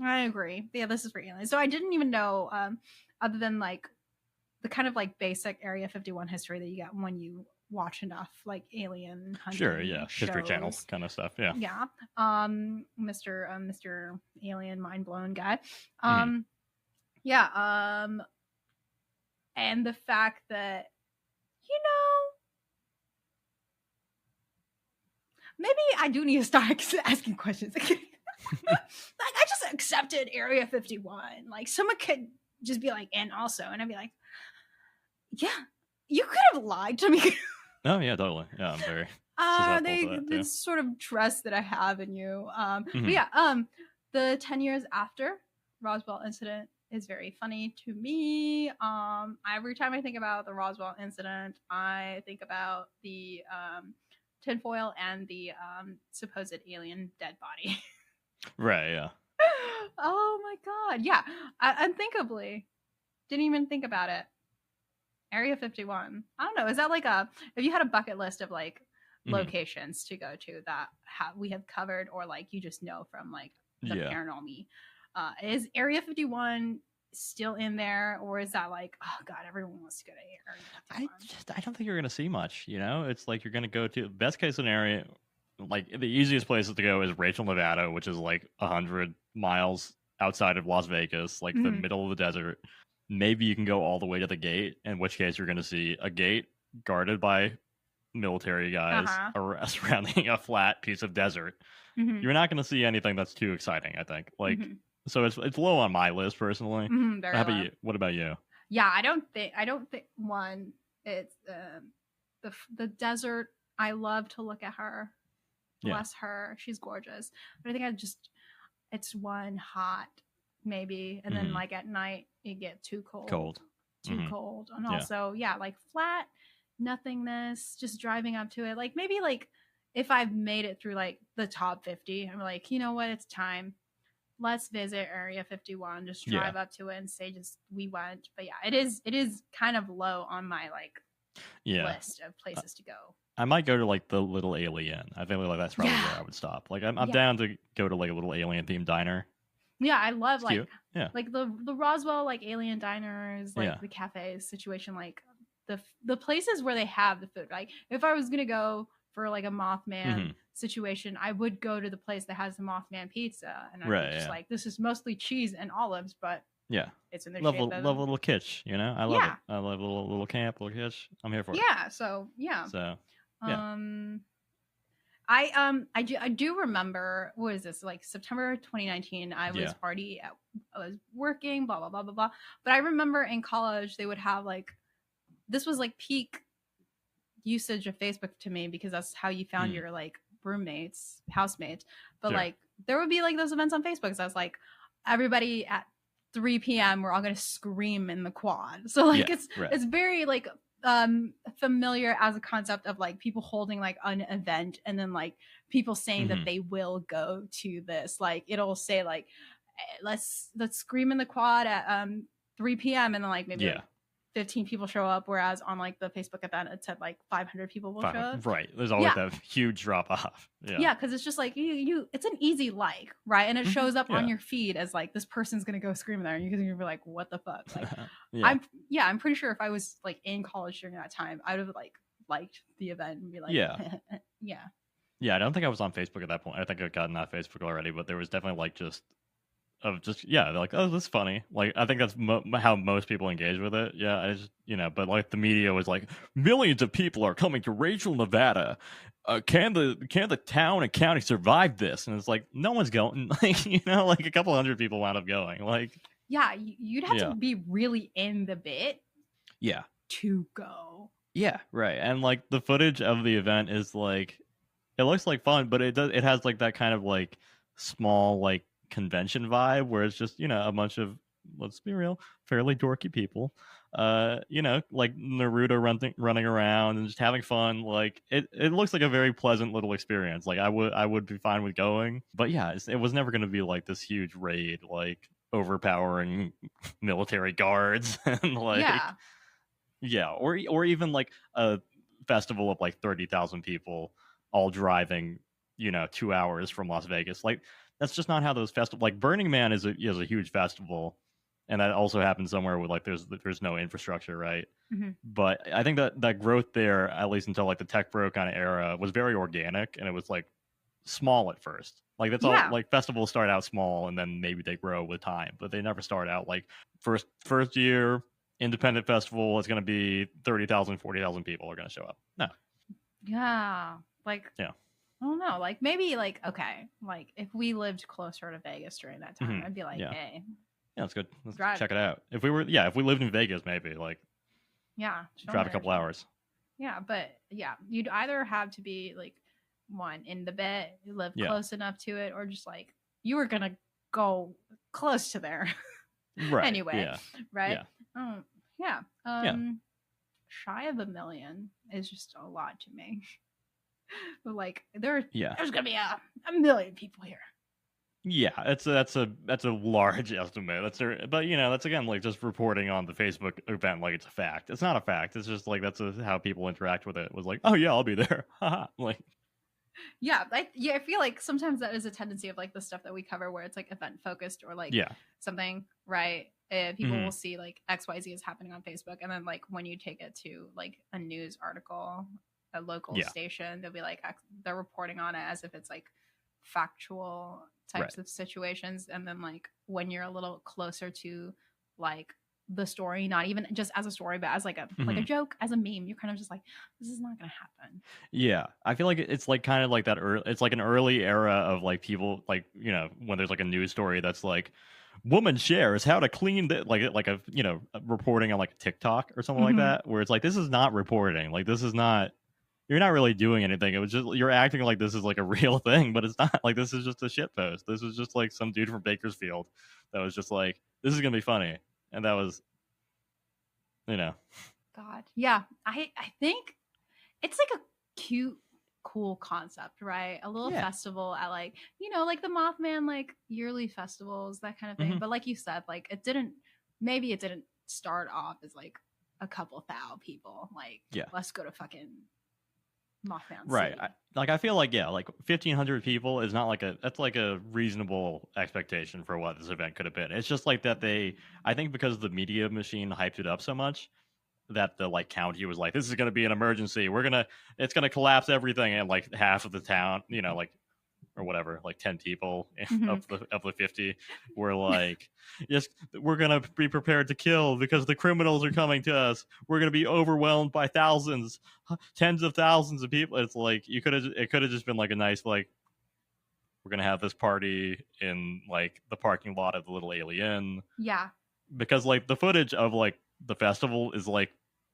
I agree. Yeah, this is for aliens. So I didn't even know, other than like the kind of like basic Area 51 history that you get when you watch enough like alien hunting shows. History Channel kind of stuff. Yeah. Mr. Alien mind blown guy. And the fact that, you know, maybe I do need to start asking questions. Like I just accepted Area 51. Like someone could just be like, and also, and I'd be like, yeah, you could have lied to me. Oh yeah, totally. Yeah, I'm very the sort of trust that I have in you. But yeah, the 10 years after Roswell incident is very funny to me. Every time I think about the Roswell incident, I think about the tinfoil and the supposed alien dead body. Right, yeah. Oh my god. Yeah. Unthinkably. Didn't even think about it. Area 51. I don't know. Is that like if you had a bucket list of like locations to go to that we have covered, or like you just know from like the paranormal, is Area 51 still in there, or is that like, oh god, everyone wants to go to Area 51? I don't think you're gonna see much. You know, it's like you're gonna go to best case scenario. Like the easiest places to go is Rachel, Nevada, which is like 100 miles outside of Las Vegas, like the middle of the desert. Maybe you can go all the way to the gate, in which case you're going to see a gate guarded by military guys surrounding a flat piece of desert. You're not going to see anything that's too exciting, I think. Like, so it's low on my list personally. How about you? What about you? Yeah, I don't think one. It's the desert. I love to look at her. Bless her, she's gorgeous. But I think it's one hot. Maybe, and then like at night it get too cold, cold, and also like flat nothingness, just driving up to it. Like maybe like if I've made it through like the top 50, I'm like, you know what, it's time, let's visit Area 51, just drive up to it and say just we went. But yeah, it is kind of low on my like list of places to go. I might go to like the Little Alien. I think like that's probably where I would stop. Like I'm down to go to like a little alien themed diner. Yeah, I love like the Roswell like alien diners, like the cafes situation, like the places where they have the food. Like if I was gonna go for like a Mothman situation, I would go to the place that has the Mothman pizza, and I'm just like, this is mostly cheese and olives, but it's in their love a little kitsch, you know. I love it. I love a little camp, little kitsch. I'm here for it. So I do remember, what is this, like September 2019, I was I was working, blah blah blah blah blah, but I remember in college they would have like, this was like peak usage of Facebook to me, because that's how you found your like housemates, but like there would be like those events on Facebook, so I was like, everybody at 3 p.m. we're all gonna scream in the quad, so like it's very like familiar as a concept of like people holding like an event, and then like people saying that they will go to this, like it'll say like, let's scream in the quad at 3 p.m. and then like maybe like 15 people show up, whereas on like the Facebook event it said like 500 people will show up. Right. There's always that huge drop off. Yeah, because it's just like you it's an easy like, right? And it shows up on your feed as like this person's gonna go scream there, and you're gonna be like, what the fuck? Like I'm pretty sure if I was like in college during that time, I would have like liked the event and be like, yeah. I don't think I was on Facebook at that point. I think I'd gotten off Facebook already, but there was definitely like they're like, oh, this is funny. Like, I think that's how most people engage with it. Yeah, I just, but like the media was like, millions of people are coming to Rachel, Nevada. Can the town and county survive this? And it's like, no one's going. Like, like a couple hundred people wound up going. Like, yeah, you'd have to be really in the bit. Yeah. To go. Yeah, right. And like the footage of the event is like, it looks like fun, but it has like that kind of like small like convention vibe where it's just a bunch of, let's be real, fairly dorky people like Naruto running around and just having fun. Like it looks like a very pleasant little experience. Like I would be fine with going, but yeah, it was never going to be like this huge raid, like overpowering military guards and like or even like a festival of like 30,000 people all driving 2 hours from Las Vegas. Like that's just not how those festivals, like Burning Man is a huge festival, and that also happens somewhere with like there's no infrastructure, right? Mm-hmm. But I think that growth there, at least until like the tech bro kind of era, was very organic, and it was like small at first. Like that's all. Like festivals start out small, and then maybe they grow with time, but they never start out like first year independent festival is going to be 30,000, 40,000 people are going to show up. No. Yeah. Like. Yeah. I don't know, like maybe like okay, like if we lived closer to Vegas during that time, I'd be like, hey, that's good. Let's check it out. If we lived in Vegas, maybe like drive a couple hours. Yeah, but you'd either have to be like one in the bit, live close enough to it, or just like you were gonna go close to there, right? Anyway, right? Shy of 1 million is just a lot to me. But like there's gonna be a million people here. Yeah, that's a large estimate. But that's again like just reporting on the Facebook event like it's a fact. It's not a fact. It's just like that's how people interact with it. It was like, oh yeah, I'll be there. Like I feel like sometimes that is a tendency of like the stuff that we cover where it's like event focused or like something, right? People will see like XYZ is happening on Facebook, and then like when you take it to like a news article, a local station, they'll be like they're reporting on it as if it's like factual types of situations, and then like when you're a little closer to like the story, not even just as a story but as like a like a joke, as a meme, you're kind of just like, this is not gonna happen. I feel like it's like kind of like that it's like an early era of like people like when there's like a news story that's like woman shares how to clean like a reporting on like TikTok or something like that, where it's like this is not reporting, like this is not, you're not really doing anything. It was just you're acting like this is like a real thing, but it's not. Like this is just a shit post. This is just like some dude from Bakersfield that was just like, this is gonna be funny, and that was, God, yeah. I think it's like a cute, cool concept, right? A little festival at like like the Mothman like yearly festivals, that kind of thing. But like you said, like it didn't start off as like a couple thou people. Like let's go to fucking Mothman City. I feel like like 1,500 people is not like that's like a reasonable expectation for what this event could have been. It's just like that I think because the media machine hyped it up so much that the like county was like, this is going to be an emergency, it's going to collapse everything, and like half of the town, like or whatever, like 10 people of the 50 were like, yes, we're going to be prepared to kill because the criminals are coming to us. We're going to be overwhelmed by thousands, tens of thousands of people. It's like, it could have just been like a nice, like, we're going to have this party in like the parking lot of the Little Alien. Yeah. Because like the footage of like the festival is like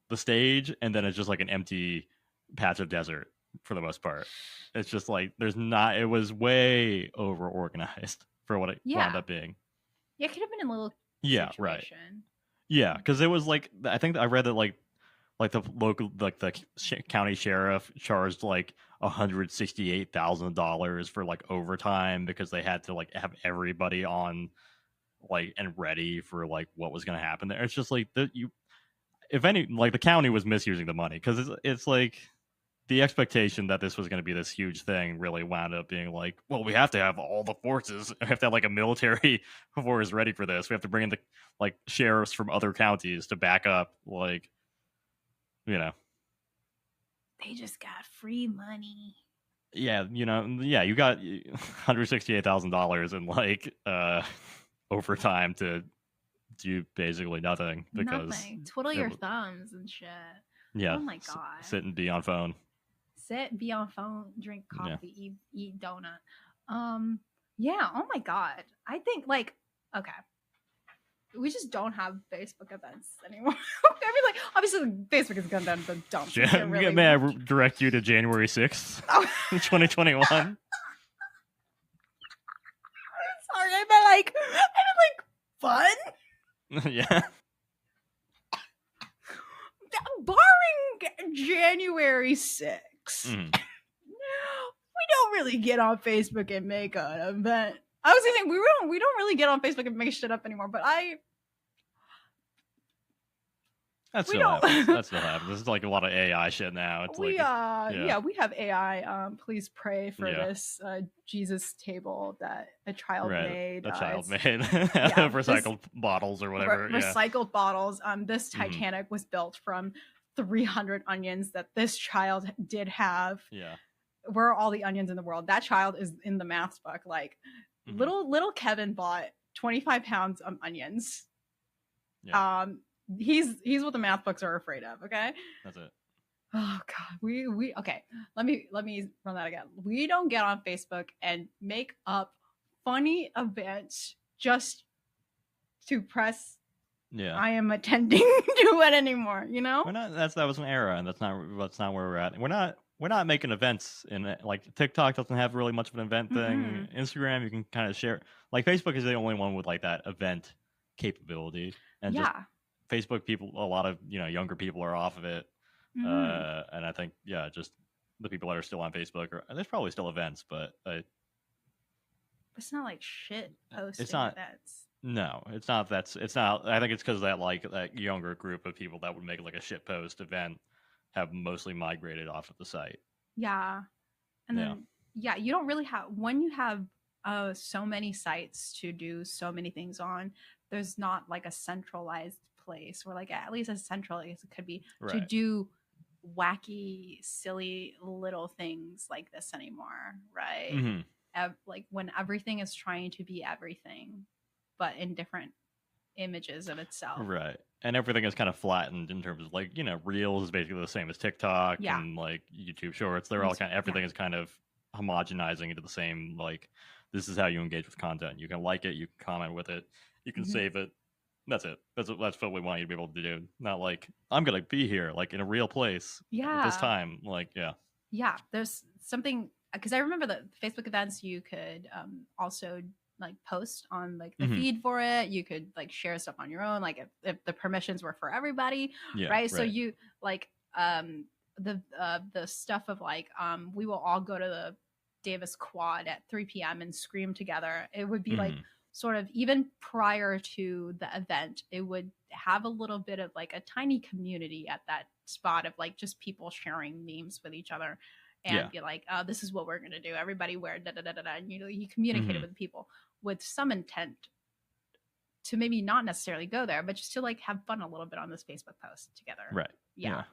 the stage, and then it's just like an empty patch of desert for the most part. It's just like it was way over organized for what it wound up being. Yeah, it could have been a little situation. Right. Yeah, because it was like, I think I read that like the local, like the county sheriff charged like $168,000 for like overtime because they had to like have everybody on like and ready for like what was going to happen there. It's just like if any, like the county was misusing the money because it's like the expectation that this was going to be this huge thing really wound up being like, well, we have to have all the forces. We have to have like a military force ready for this. We have to bring in the like sheriffs from other counties to back up, like, you know. They just got free money. Yeah, you know, yeah, you got $168,000 in like overtime to do basically nothing because twiddle your thumbs and shit. Yeah. Oh my god. Sit and be on phone. Be on phone, drink coffee, eat donut. Yeah, oh my god. I think like okay. We just don't have Facebook events anymore. I mean, like, obviously, Facebook has gone down the dumps. Yeah, really may I direct you to January 6th, 2021? Sorry, I meant fun. Yeah. Barring January 6th, we don't really get on Facebook and make an event. I was thinking we don't really get on Facebook and make shit up anymore, but that still happens. That still happens. This is like a lot of AI shit now. It's we have AI. Please pray for this Jesus table that a child made. A child made. Recycled bottles or whatever. Recycled bottles. This Titanic was built from 300 onions that this child did have. Yeah. Where are all the onions in the world? That child is in the math book. Like little Kevin bought 25 pounds of onions. Yeah. He's what the math books are afraid of. Okay. That's it. Oh god. We okay. Let me run that again. We don't get on Facebook and make up funny events just to press. Yeah. I am attending to it anymore. You know. We're not. That was an era, and that's not where we're at. We're not making events in like TikTok doesn't have really much of an event thing. Instagram, you can kind of share. Like Facebook is the only one with like that event capability, and just Facebook people, a lot of younger people are off of it, and I think just the people that are still on Facebook there's probably still events, but it's not like shit posting it's not, events. No, it's not. It's not. I think it's because that that younger group of people that would make like a shit post event have mostly migrated off of the site. Yeah. And then you don't really have when you have so many sites to do so many things on, there's not like a centralized place or like at least as central as it could be to do wacky, silly little things like this anymore, right? Like when everything is trying to be everything, but in different images of itself. Right. And everything is kind of flattened in terms of like, Reels is basically the same as TikTok and like YouTube Shorts. They're all kind of, everything is kind of homogenizing into the same, like, this is how you engage with content. You can like it, you can comment with it, you can save it. That's it. That's what we want you to be able to do. Not like, I'm going to be here, like in a real place at this time. Like, Yeah. There's something, because I remember the Facebook events, you could also like post on like the feed for it. You could like share stuff on your own, like if the permissions were for everybody, right? So you like the stuff of like we will all go to the Davis Quad at 3 p.m. and scream together. It would be like sort of even prior to the event, it would have a little bit of like a tiny community at that spot of like just people sharing memes with each other and be like, oh, this is what we're gonna do. Everybody wear da da da da da. And you communicated with people with some intent to maybe not necessarily go there, but just to like have fun a little bit on this Facebook post together. Right. Yeah.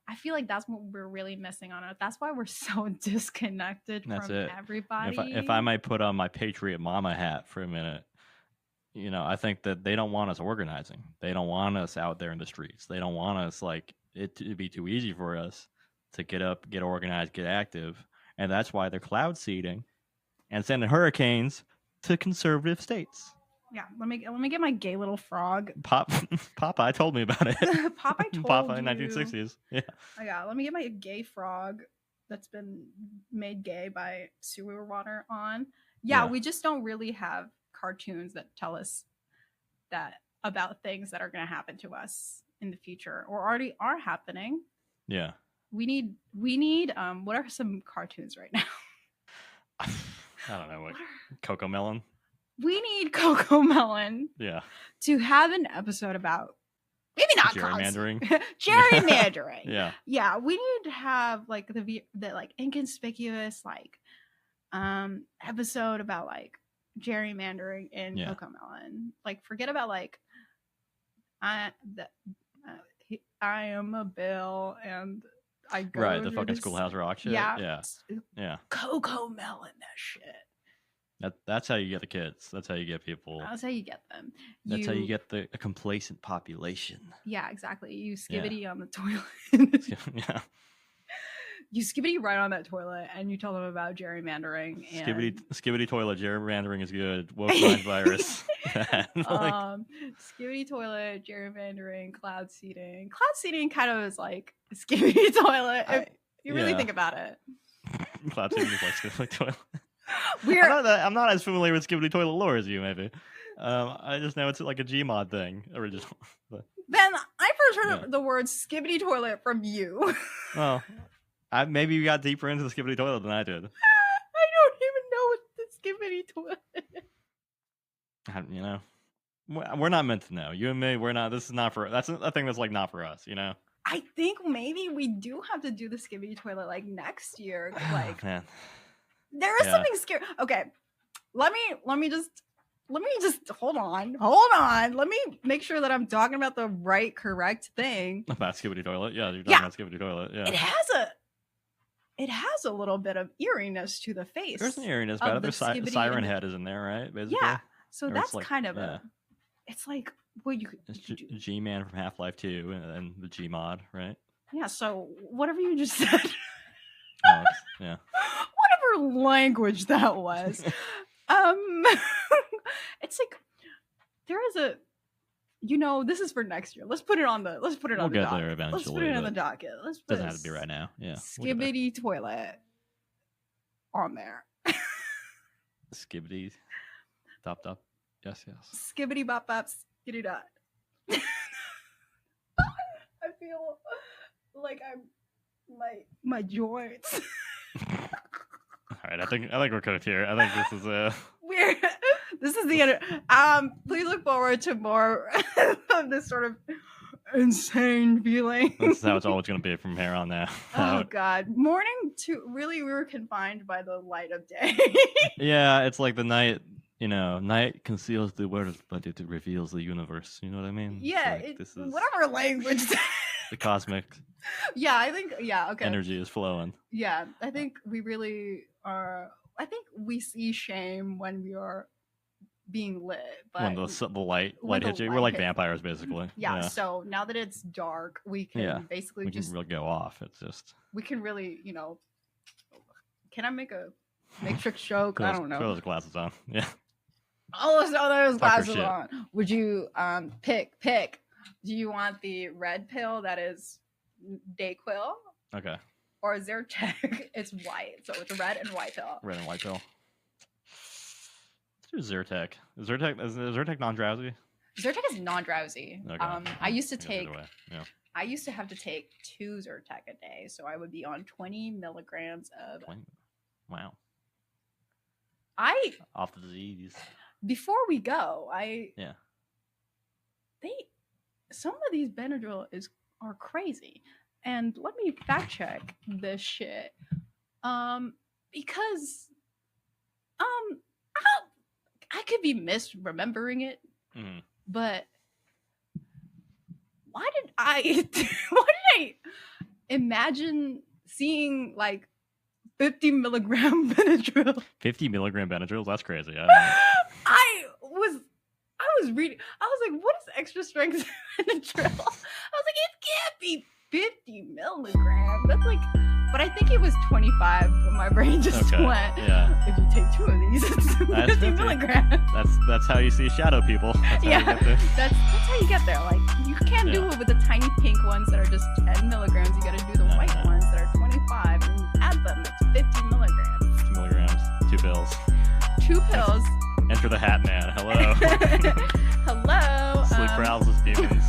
I feel like that's what we're really missing on it. That's why we're so disconnected from everybody. If I might put on my Patriot Mama hat for a minute, I think that they don't want us organizing. They don't want us out there in the streets. They don't want us like it to be too easy for us to get up, get organized, get active. And that's why they're cloud seeding and sending hurricanes to conservative states. Yeah, let me get my gay little frog. Popeye told me about it. Popeye told Popeye in 1960s. Yeah. Oh, yeah, let me get my gay frog that's been made gay by sewer water on. Yeah, we just don't really have cartoons that tell us that about things that are going to happen to us in the future or already are happening. Yeah. We need what are some cartoons right now? I don't know, like Coco Melon. We need Coco Melon. Yeah. To have an episode about maybe not gerrymandering. Gerrymandering. Yeah. Yeah, we need to have like the like inconspicuous like episode about like gerrymandering in Cocomelon. Like forget about like I am a Bill and I go the fucking Schoolhouse Rock shit. Yeah. Cocomelon, that shit. That's how you get the kids. That's how you get people. That's how you get them. That's how you get a complacent population. Yeah, exactly. You skibbity on the toilet. Yeah. You skibbity right on that toilet and you tell them about gerrymandering. And... Skibbity toilet, gerrymandering is good. Woke mind virus. Skibbity toilet, gerrymandering, cloud seeding. Cloud seeding kind of is like skibbity toilet if you really think about it. Cloud seeding is like skibbity toilet. I'm not as familiar with skibbity toilet lore as you, maybe. I just know it's like a Gmod thing original. Ben, I first heard the word skibbity toilet from you. Well, maybe you got deeper into the skibbity toilet than I did. I don't even know what the skibbity toilet is. You know, we're not meant to know. You and me, we're not. This is not for. That's a thing that's like not for us. You know. I think maybe we do have to do the skibbity toilet like next year. Like, man. There is something scary. Okay, let me just hold on. Let me make sure that I'm talking about the correct thing about skibbity toilet. Yeah, you're talking about skibbity toilet. Yeah, it has a little bit of eeriness to the face. There's an eeriness about it. There's Siren Head is in there, right? Basically. Yeah, so that's like, kind of it's like it's G-Man from Half-Life 2 and the Gmod, right? Yeah. So whatever you just said. Yeah. Whatever language that was. It's like there is a this is for next year. Let's put it on the docket. We'll get there eventually. Let's put it on the docket. Doesn't have to be right now. Yeah. Skibbity toilet on there. Skibbity top. Yes. Skibbity bop bop skitty dot. I feel like I'm my joints. All right, I think we're cooked here. I think this is weird. This is the end. Please look forward to more of this sort of insane feeling. This is how it's always going to be from here on now. Oh God, morning to really we were confined by the light of day. Yeah, it's like the night. You know, night conceals the world, but it reveals the universe. You know what I mean? Yeah, like, this is whatever language. The cosmic. Yeah, I think. Yeah, okay. Energy is flowing. Yeah, I think we really are. I think we see shame when we are being lit, but when the light hits you, we're like vampires, basically. Yeah. So now that it's dark, we can basically just really go off. It's just we can really, Can I make a matrix joke? I don't know. Throw those glasses on. Yeah. Oh, those glasses on. Would you pick? Do you want the red pill that is Dayquil? Okay. Or Zyrtec? It's white, so it's a red and white pill. Red and white pill. Let's do Zyrtec. Is Zyrtec non-drowsy? Zyrtec is non-drowsy. Okay. I used to take. I used to have to take 2 Zyrtec a day, so I would be on 20 milligrams of. 20? Wow. Off the disease. Before we go, Yeah. Some of these Benadryl are crazy, and let me fact check this shit, because I could be misremembering it, but why did I imagine seeing like 50 milligram Benadryl? 50 milligram Benadryl? That's crazy. I was reading. I was like, "What is extra strength Benadryl?" I was like, "It can't be 50 milligrams. That's like." But I think it was 25. But my brain just went. Yeah. If you take 2 of these, it's 50 milligrams. That's how you see shadow people. That's how you get there. That's how you get there. Like you can't do it with the tiny pink ones that are just 10 milligrams. You got to do the white ones that are 25, and you add them. It's 50 milligrams. 50 milligrams. 2 pills. 2 pills. Enter the Hat Man. Hello. Hello. Sleep paralysis demons.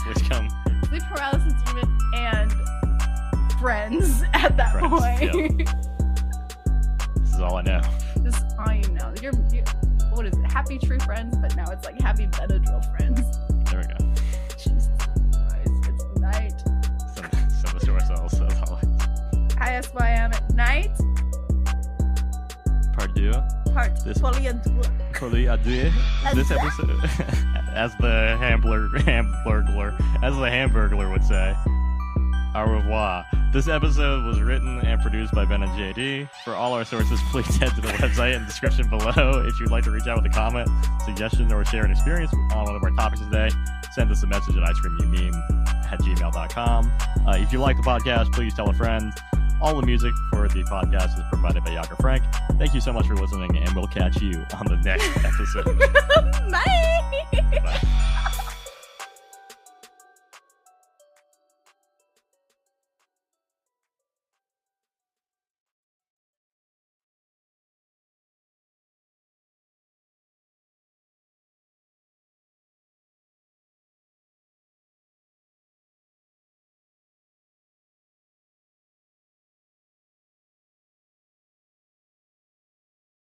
Which come. Sleep paralysis demon and friends at that point. Yep. This is all I know. This is all you know. You're what is it? Happy true friends, but now it's like happy Benadryl friends. There we go. Jesus. to ourselves, as always. ISYM at night. Part deux. Folie à deux. This episode, as the Hamburglar would say, au revoir. This episode was written and produced by Ben and JD. For all our sources, please head to the website in the description below. If you'd like to reach out with a comment, suggestion, or share an experience on one of our topics today, send us a message at icecreamumeme@gmail.com. If you like the podcast, please tell a friend. All the music for the podcast is provided by Yager Frank. Thank you so much for listening, and we'll catch you on the next episode. Bye. Bye.